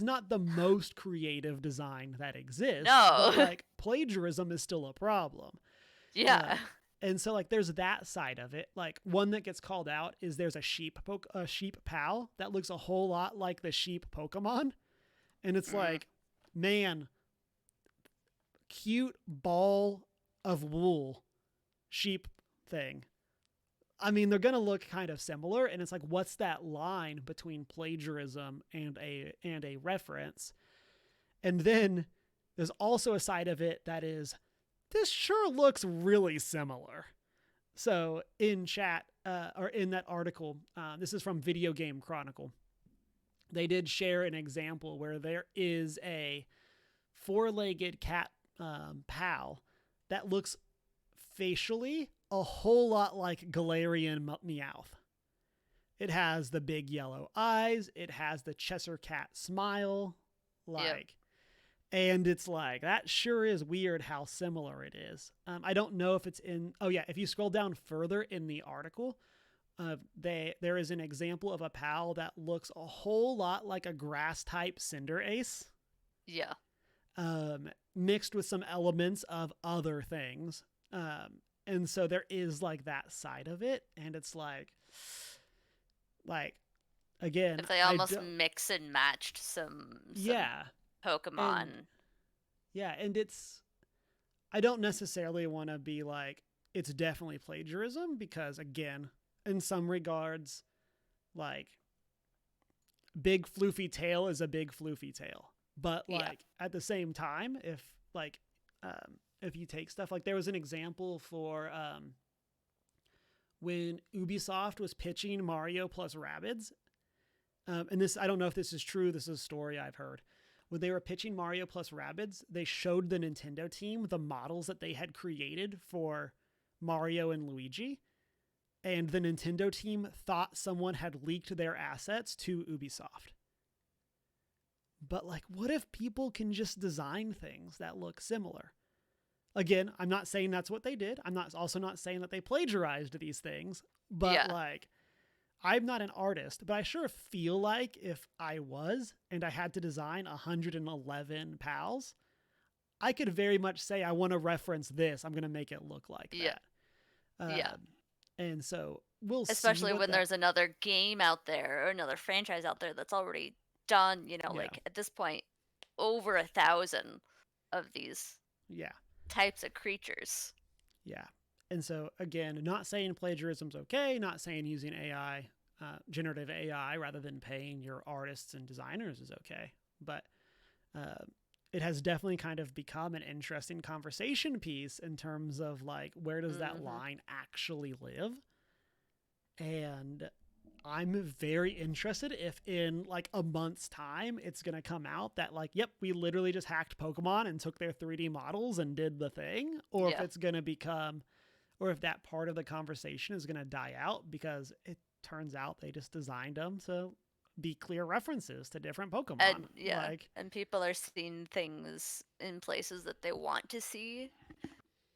not the most creative design that exists. No, but, like, plagiarism is still a problem. Yeah. And so, like, there's that side of it. Like, one that gets called out is there's a sheep pal that looks a whole lot like the sheep Pokemon. And it's like, man, cute ball of wool sheep thing. I mean, they're going to look kind of similar, and it's like, what's that line between plagiarism and a reference? And then there's also a side of it that is, this sure looks really similar. So in chat, or in that article, this is from Video Game Chronicle. They did share an example where there is a four-legged cat pal that looks facially a whole lot like Galarian Meowth. It has the big yellow eyes. It has the Cheshire Cat smile. And it's like, that sure is weird how similar it is. I don't know if it's in... Oh, yeah. If you scroll down further in the article, there is an example of a pal that looks a whole lot like a grass-type Cinderace. Yeah. Mixed with some elements of other things. And so there is like that side of it. And it's like again... If they almost mix and matched some Pokemon. And it's... I don't necessarily want to be like, it's definitely plagiarism, because again, in some regards, like, big floofy tail is a big floofy tail. But like at the same time, if you take stuff like, there was an example for when Ubisoft was pitching Mario plus Rabbids, and this, I don't know if this is true, this is a story I've heard. When they were pitching Mario plus Rabbids, they showed the Nintendo team the models that they had created for Mario and Luigi, and the Nintendo team thought someone had leaked their assets to Ubisoft. But like, what if people can just design things that look similar? Again, I'm not saying that's what they did. I'm also not saying that they plagiarized these things, but like, I'm not an artist, but I sure feel like if I was, and I had to design 111 pals, I could very much say, I want to reference this. I'm going to make it look like that. And so we'll see. Especially when there's another game out there, or another franchise out there that's already done, like at this point, over 1,000 of these types of creatures. Yeah. And so, again, not saying plagiarism's okay, not saying using AI, generative AI, rather than paying your artists and designers is okay. But it has definitely kind of become an interesting conversation piece in terms of, like, where does that line actually live? And I'm very interested if in, like, a month's time, it's going to come out that, like, yep, we literally just hacked Pokemon and took their 3D models and did the thing. Or if it's going to become... Or if that part of the conversation is going to die out because it turns out they just designed them to be clear references to different Pokemon. And people are seeing things in places that they want to see,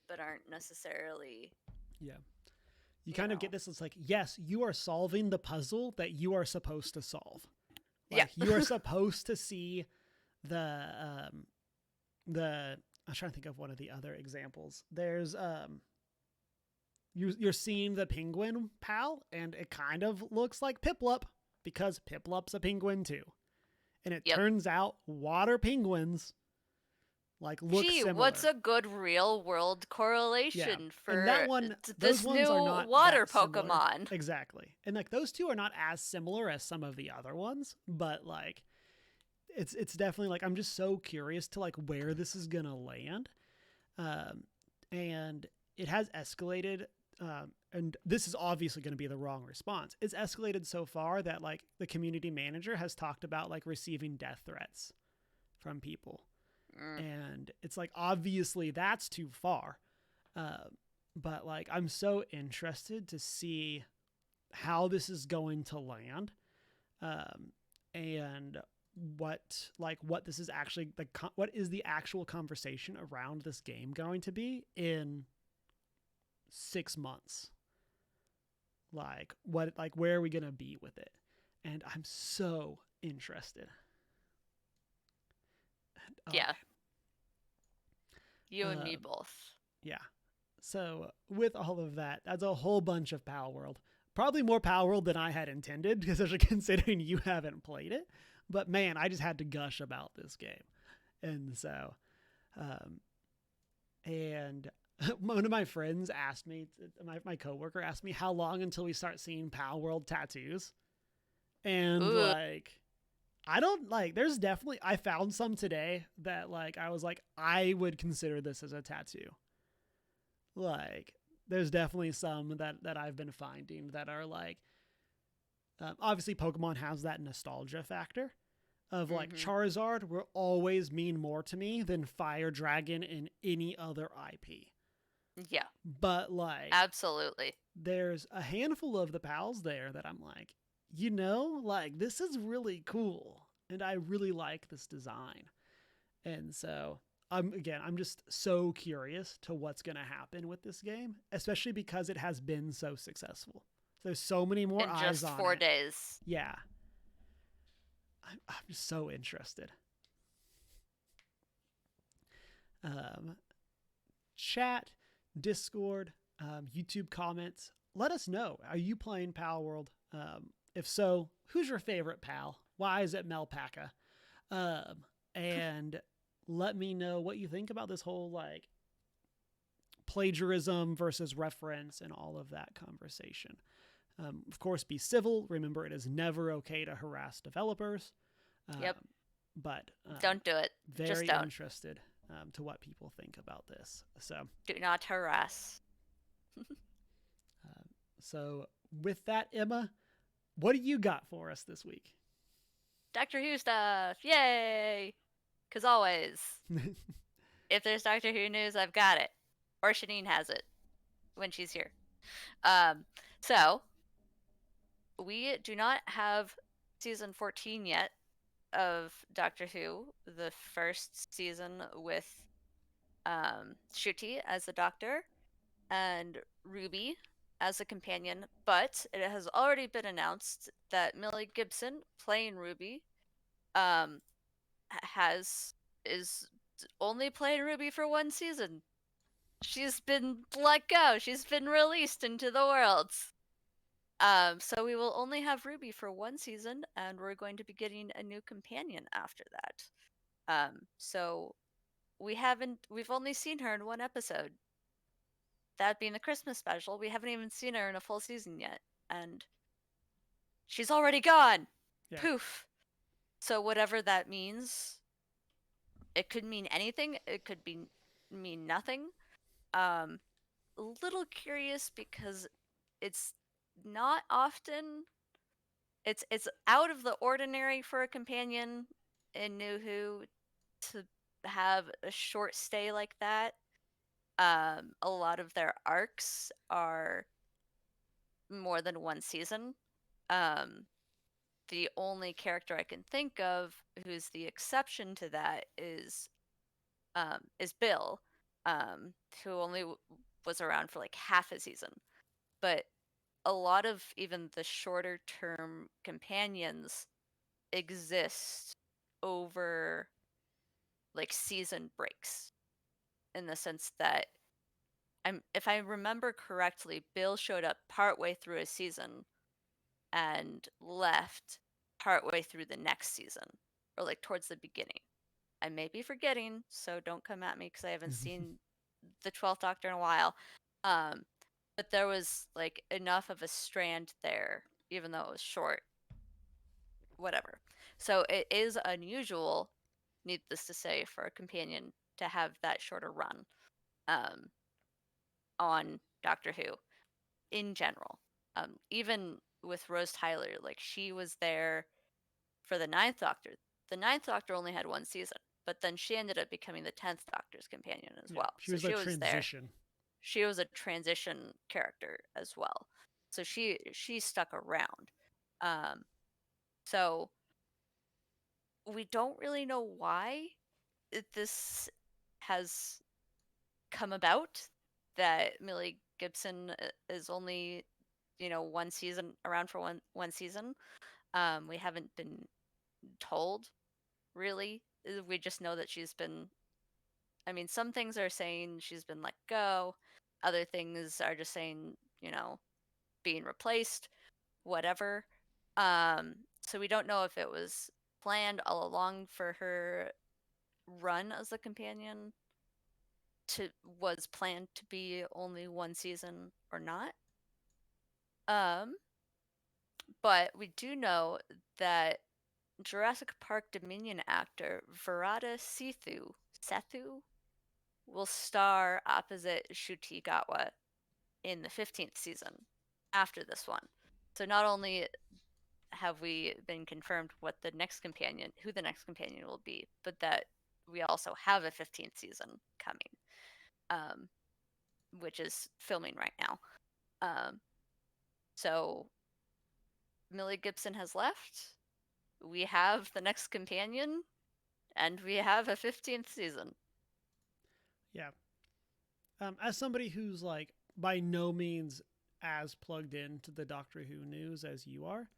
but aren't necessarily... Yeah. You kind of get this, it's like, yes, you are solving the puzzle that you are supposed to solve. Like, you are supposed to see I'm trying to think of one of the other examples. There's... You're seeing the penguin pal, and it kind of looks like Piplup, because Piplup's a penguin too. And it turns out water penguins look similar. What's a good real world correlation for and that one, this new water Pokemon? Exactly. And like, those two are not as similar as some of the other ones, but like, it's definitely like, I'm just so curious to like where this is gonna land. And it has escalated. And this is obviously going to be the wrong response. It's escalated so far that like the community manager has talked about like receiving death threats from people. And it's like, obviously that's too far. But like, I'm so interested to see how this is going to land. And what this is actually, what is the actual conversation around this game going to be in 6 months? Where are we gonna be with it? And I'm so interested. You and me both. Yeah. So with all of that, that's a whole bunch of Palworld. Probably more Palworld than I had intended, because especially considering you haven't played it. But man, I just had to gush about this game. And so and One of my friends asked me, my coworker asked me, how long until we start seeing Palworld tattoos? And Ooh, like, I don't like. There's definitely I found some today that like I was like I would consider this as a tattoo. Like, there's definitely some that I've been finding that are like, obviously Pokemon has that nostalgia factor of like mm-hmm. Charizard will always mean more to me than Fire Dragon in any other IP. Yeah, But like, absolutely. there's a handful of the pals there that I'm like, like this is really cool, and I really like this design. And so I'm just so curious to what's going to happen with this game, especially because it has been so successful. There's so many more In eyes just on 4 it. days. Yeah, I'm just so interested. Um, Chat, Discord, YouTube comments. Let us know. Are you playing Palworld? If so, who's your favorite pal? Why is it Melpaka? And let me know what you think about this whole like plagiarism versus reference and all of that conversation. Of course, be civil. Remember, it is never okay to harass developers. Yep. But Don't do it. Just very don't. interested to what people think about this. Do not harass. Uh, so with that, Emma, what do you got for us this week? Doctor Who stuff. Yay! Because always, if there's Doctor Who news, I've got it. Or Shanine has it when she's here. Um, so, we do not have season 14 yet of Doctor Who, the first season with Shruti as the Doctor and Ruby as a companion, but it has already been announced that Millie Gibson playing Ruby um, has is only playing Ruby for one season. She's been let go. She's been released into the world. So we will only have Ruby for one season, and we're going to be getting a new companion after that. So we've only seen her in one episode. That being the Christmas special, we haven't even seen her in a full season yet, and she's already gone. Yeah. Poof. So whatever that means, it could mean anything. It could mean nothing. A little curious because it's not often it's out of the ordinary for a companion in New Who to have a short stay like that. A lot of their arcs are more than one season. Um, the only character I can think of who's the exception to that is Bill, who only was around for like half a season. But a lot of even the shorter term companions exist over like season breaks in the sense that if I remember correctly, Bill showed up partway through a season and left partway through the next season or like towards the beginning. I may be forgetting, so don't come at me because I haven't seen the 12th Doctor in a while. Um, but there was like enough of a strand there, even though it was short. Whatever. So it is unusual, needless to say, for a companion to have that shorter run um, on Doctor Who in general. Even with Rose Tyler, like she was there for the Ninth Doctor. The Ninth Doctor only had one season, but then she ended up becoming the 10th Doctor's companion as Yeah, well. she So was the she was there. transition. She was a transition character as well. So she stuck around. Um, so we don't really know why this has come about. That Millie Gibson is only one season around for one season. We haven't been told really. We just know that she's been. I mean, some things are saying she's been let go. Other things are just saying being replaced, whatever. So we don't know if it was planned all along for her run as a companion was planned to be only one season or not. Um, but we do know that Jurassic Park Dominion actor Verada Sethu will star opposite Shuti Gatwa in the 15th season after this one. So not only have we been confirmed who the next companion will be, but that we also have a 15th season coming, um, which is filming right now. So Millie Gibson has left. We have the next companion, and we have a 15th season. Yeah. As somebody who's like by no means as plugged into the Doctor Who news as you are,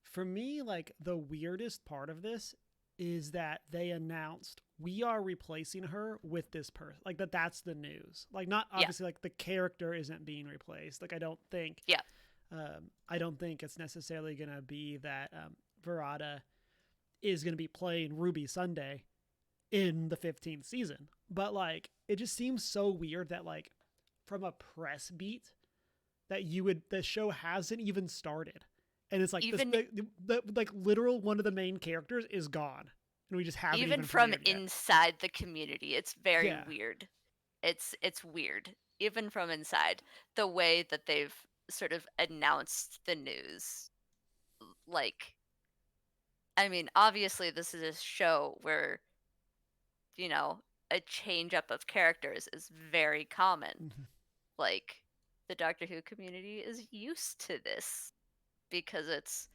for me, like the weirdest part of this is that they announced we are replacing her with this person. Like that's the news. Like not obviously like the character isn't being replaced. Like I don't think it's necessarily gonna be that Verada is gonna be playing Ruby Sunday in the 15th season. But like it just seems so weird that like from a press beat that the show hasn't even started. And it's like even the like literal one of the main characters is gone. And we just haven't even from yet. Inside the community. It's very weird. It's weird. Even from inside, the way that they've sort of announced the news. Like, I mean, obviously this is a show where, you know, a change up of characters is very common. Mm-hmm. Like, the Doctor Who community is used to this because it's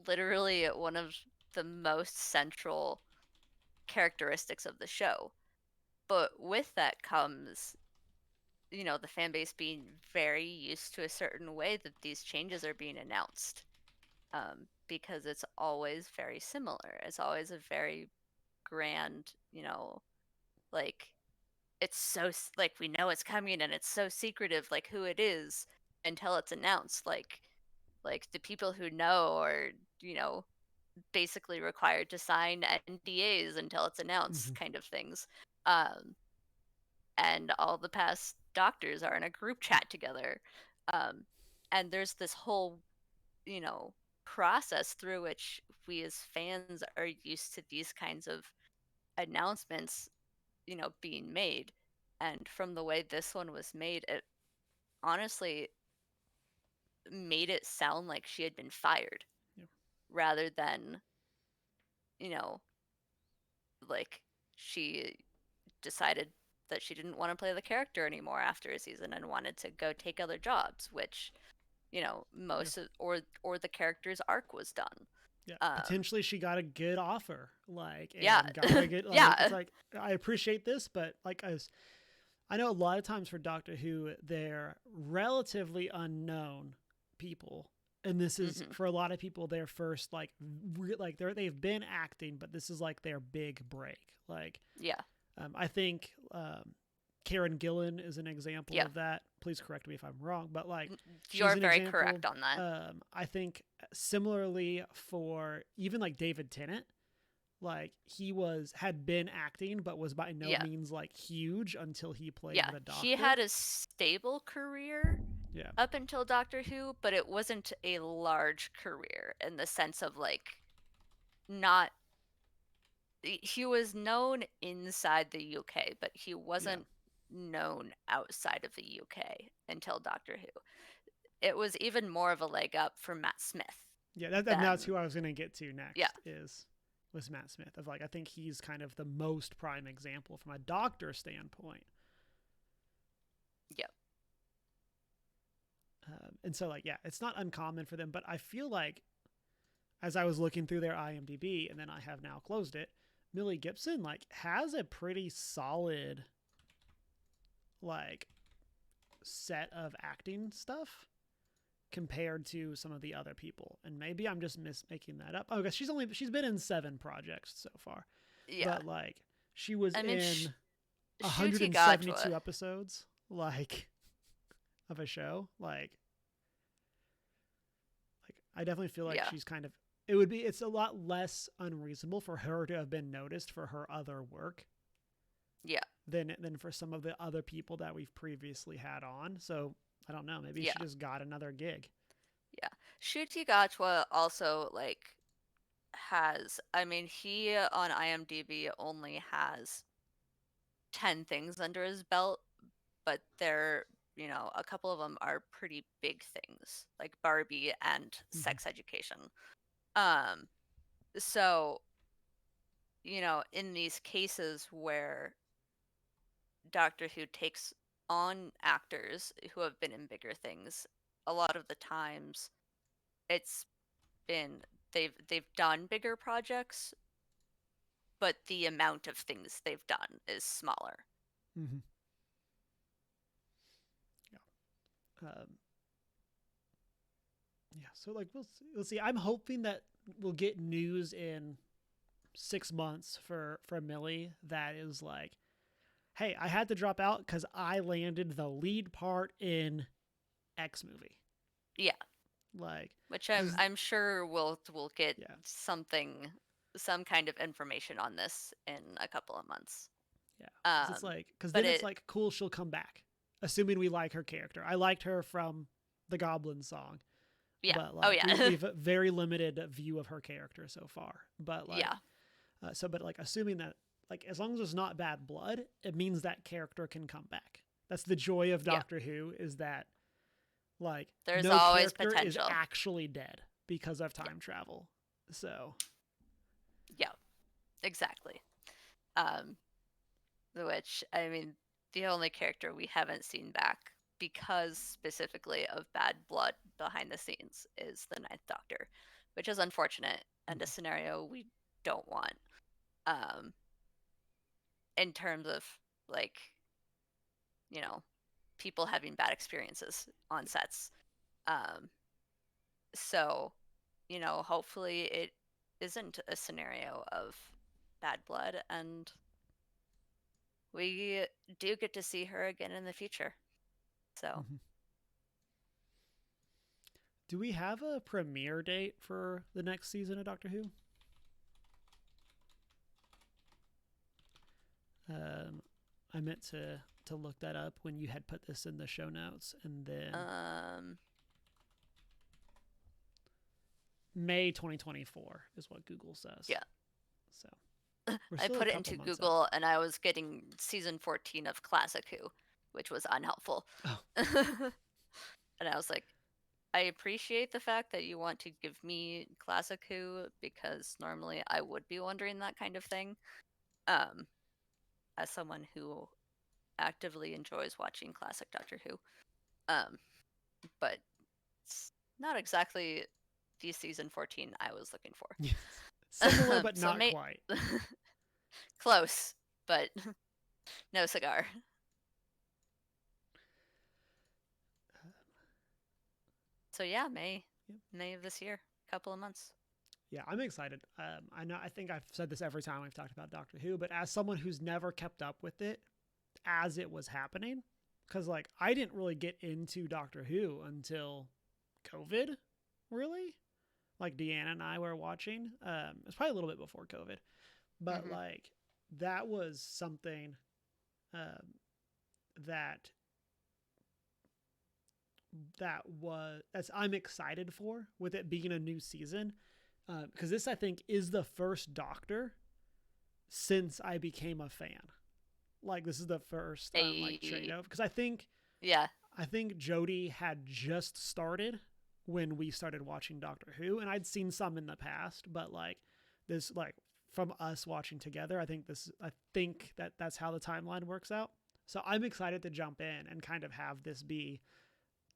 literally one of the most central characteristics of the show. But with that comes, you know, the fan base being very used to a certain way that these changes are being announced, because it's always very similar. It's always a very grand, you know, like it's so like we know it's coming and it's so secretive, like who it is until it's announced. Like the people who know are, you know, basically required to sign NDAs until it's announced, kind of things. And all the past doctors are in a group chat together. And there's this whole, you know, process through which we as fans are used to these kinds of announcements, you know, being made. And from the way this one was made, it honestly made it sound like she had been fired rather than, you know, like she decided that she didn't want to play the character anymore after a season and wanted to go take other jobs, which, you know, most of, or the character's arc was done. Yeah, potentially she got a good offer, like, and got a good, like, it's like, I appreciate this, but like, I know a lot of times for Doctor Who, they're relatively unknown people, and this is for a lot of people their first like they've been acting, but this is like their big break. Like, I think Karen Gillan is an example of that. Please correct me if I'm wrong, but like you're very correct on that. I think similarly for even like David Tennant, like he had been acting, but was by no means like huge until he played the Doctor. He had a stable career up until Doctor Who, but it wasn't a large career in the sense of like not. He was known inside the UK, but he wasn't known outside of the UK until Doctor Who. It was even more of a leg up for Matt Smith. Yeah, that's who I was going to get to next. Was Matt Smith. Of like, I think he's kind of the most prime example from a Doctor standpoint. Yep. And so like, it's not uncommon for them, but I feel like as I was looking through their IMDb, and then I have now closed it, Millie Gibson like has a pretty solid like set of acting stuff compared to some of the other people, and maybe I'm just making that up. Oh, because she's been in 7 projects so far. But like she was in 172 episodes like of a show. Like I definitely feel like she's kind of, it's a lot less unreasonable for her to have been noticed for her other work Yeah. than for some of the other people that we've previously had on. So I don't know. Maybe Yeah. she just got another gig. Yeah. Shuti Gatwa also like has, I mean, he on IMDb only has 10 things under his belt, but they're, a couple of them are pretty big things, like Barbie and Mm-hmm. Sex Education. Um, so, in these cases where Doctor Who takes on actors who have been in bigger things, a lot of the times it's been they've done bigger projects, but the amount of things they've done is smaller. Mm-hmm. Yeah. Yeah. So like we'll see. I'm hoping that we'll get news in 6 months for Millie that is like, hey, I had to drop out because I landed the lead part in X movie. Yeah, Like, which I'm sure we'll get yeah, some kind of information on this in a couple of months. yeah, because But then it's like cool, she'll come back, assuming we like her character. I liked her from the Goblin song, yeah. but Oh like yeah. we've a very limited view of her character so far. But like, Yeah. but like assuming that like as long as there's not bad blood, it means that character can come back. That's the joy of Yeah. Doctor Who is that like There's no always character is potential. actually dead because of time Yeah. travel. So Yeah. Exactly. Um, which I mean, the only character we haven't seen back because specifically of bad blood behind the scenes is the Ninth Doctor, which is unfortunate and a scenario we don't want. Um, in terms of like, you know, people having bad experiences on sets. Um, so, hopefully it isn't a scenario of bad blood and we do get to see her again in the future. So, mm-hmm. Do we have a premiere date for the next season of Doctor Who? Um, I meant to look that up when you had put this in the show notes, and then May 2024 is what Google says. yeah. So I put it into Google and I was getting season 14 of Classic Who, which was unhelpful. Oh. And I was like, I appreciate the fact that you want to give me Classic Who because normally I would be wondering that kind of thing. As someone who actively enjoys watching classic Doctor Who. But it's not exactly the season 14 I was looking for. Yes. Similar, but not quite. Close, but no cigar. So yeah, May of this year, couple of months. Yeah, I'm excited. I think I've said this every time we've talked about Doctor Who, but as someone who's never kept up with it as it was happening, because like I didn't really get into Doctor Who until COVID, really. Like Deanna and I were watching. It's probably a little bit before COVID, but like that was something that that's I'm excited for with it being a new season because this I think is the first Doctor since I became a fan. Like this is the first like trade of because I think Jodie had just started when we started watching Doctor Who, and I'd seen some in the past, but like this like from us watching together, I think that's how the timeline works out. So I'm excited to jump in and kind of have this be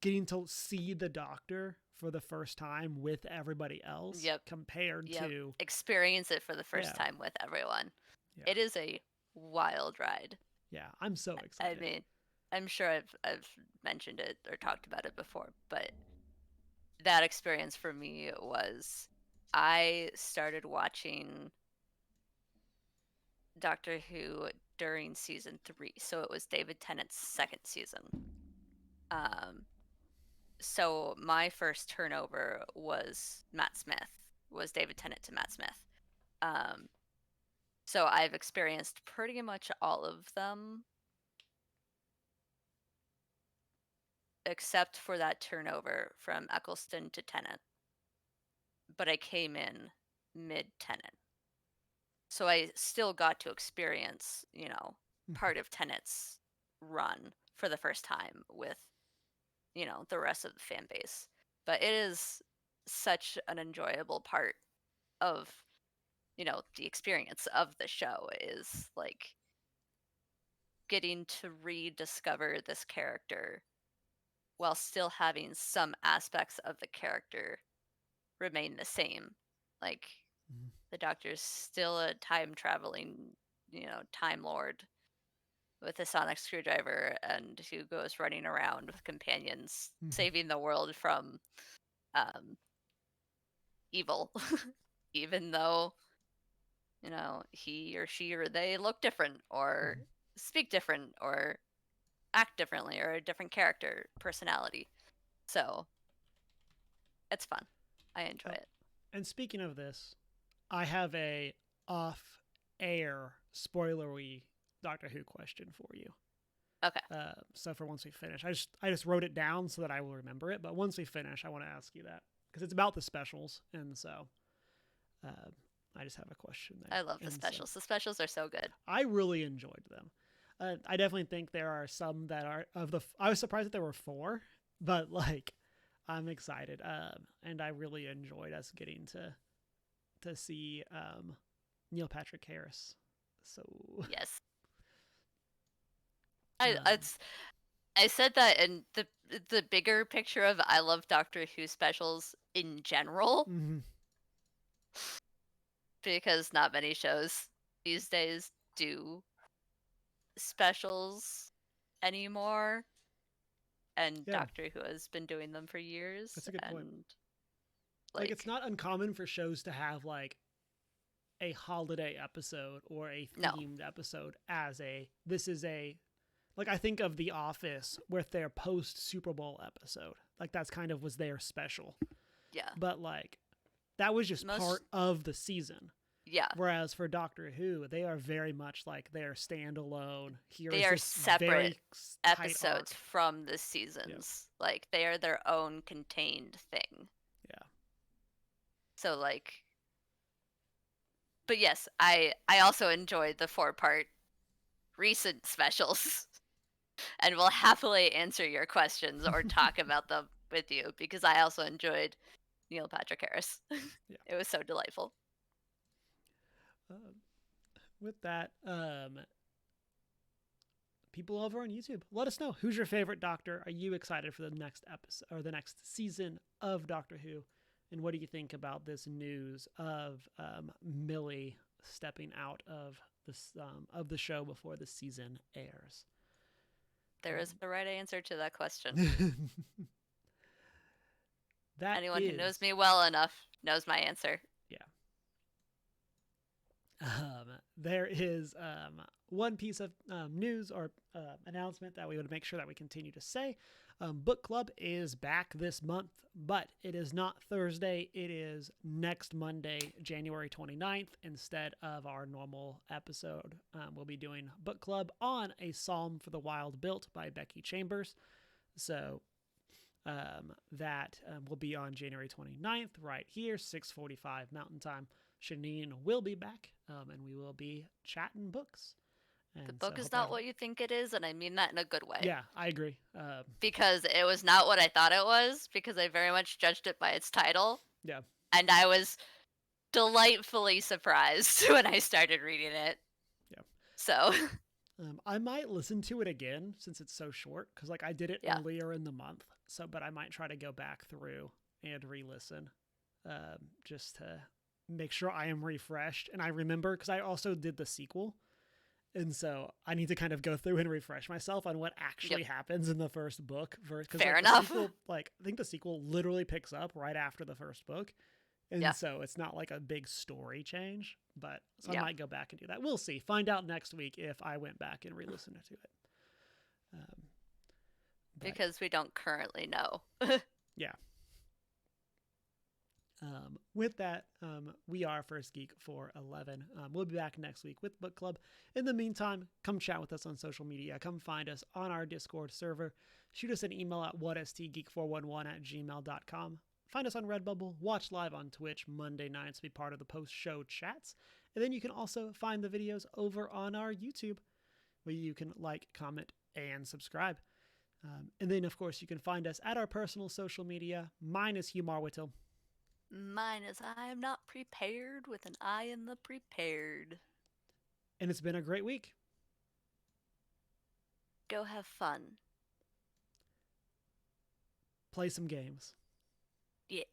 getting to see the Doctor for the first time with everybody else compared to experience it for the first time with everyone. Yeah. It is a wild ride. Yeah, I'm so excited. I mean, I'm sure I've mentioned it or talked about it before, but that experience for me was I started watching Doctor Who during season 3, so it was David Tennant's second season. So my first turnover was David Tennant to Matt Smith. So I've experienced pretty much all of them, except for that turnover from Eccleston to Tennant. But I came in mid-Tennant. So I still got to experience, part of Tennant's run for the first time with, the rest of the fan base. But it is such an enjoyable part of, the experience of the show is like getting to rediscover this character while still having some aspects of the character remain the same. Like the Doctor's still a time traveling, time lord with a sonic screwdriver and who goes running around with companions saving the world from evil. Even though, he or she or they look different or speak different or act differently or a different character personality. So it's fun. I enjoy it. And speaking of this, I have a off-air spoilery Doctor Who question for you. Okay. So for once we finish, I just wrote it down so that I will remember it. But once we finish, I want to ask you that because it's about the specials, and so I just have a question there. I love the specials. The specials are so good. I really enjoyed them. I definitely think there are some that are I was surprised that there were 4, but like I'm excited. And I really enjoyed us getting to see Neil Patrick Harris. So yes, I said that in the bigger picture of I love Doctor Who specials in general, because not many shows these days do specials anymore, and Doctor Who has been doing them for years. That's a good point. Like it's not uncommon for shows to have like a holiday episode or a themed episode as this is a like I think of The Office with their post Super Bowl episode. Like that's kind of was their special. Yeah. But like that was just part of the season. Yeah. Whereas for Doctor Who, they are very much like they're standalone. They are separate episodes from the seasons. Yeah. Like they are their own contained thing. Yeah. So like, but yes, I also enjoyed the 4-part recent specials, and will happily answer your questions or talk about them with you because I also enjoyed Neil Patrick Harris. Yeah. It was so delightful. With that, people over on YouTube, let us know who's your favorite Doctor. Are you excited for the next episode or the next season of Doctor Who? And what do you think about this news of Millie stepping out of the show before the season airs? There is the right answer to that question. Anyone who knows me well enough knows my answer. Yeah. There is one piece of news or announcement that we would make sure that we continue to say. Book Club is back this month, but it is not Thursday. It is next Monday, January 29th, instead of our normal episode. We'll be doing Book Club on A Psalm for the Wild Built by Becky Chambers. So that will be on January 29th right here, 6:45 Mountain Time. Shanine will be back, and we will be chatting books. And the book is not what you think it is, and I mean that in a good way. Yeah, I agree. Because it was not what I thought it was, because I very much judged it by its title. Yeah. And I was delightfully surprised when I started reading it. Yeah. So I might listen to it again since it's so short, because like I did it earlier in the month. So, but I might try to go back through and re-listen, just to make sure I am refreshed and I remember, because I also did the sequel. And so I need to kind of go through and refresh myself on what actually happens in the first book. Fair enough. Sequel, I think the sequel literally picks up right after the first book. And so it's not like a big story change, but so I might go back and do that. We'll see. Find out next week if I went back and re-listened to it. Because we don't currently know. Yeah. With that, we are First Geek for 11. We'll be back next week with Book Club. In the meantime, come chat with us on social media. Come find us on our Discord server. Shoot us an email at whatstgeek411@gmail.com. Find us on Redbubble. Watch live on Twitch Monday nights. Be part of the post-show chats. And then you can also find the videos over on our YouTube, where you can like, comment, and subscribe. And then, of course, you can find us at our personal social media. Mine is Hugh Marwittel. Mine is I am not prepared with an I in the prepared. And it's been a great week. Go have fun. Play some games. Yeah.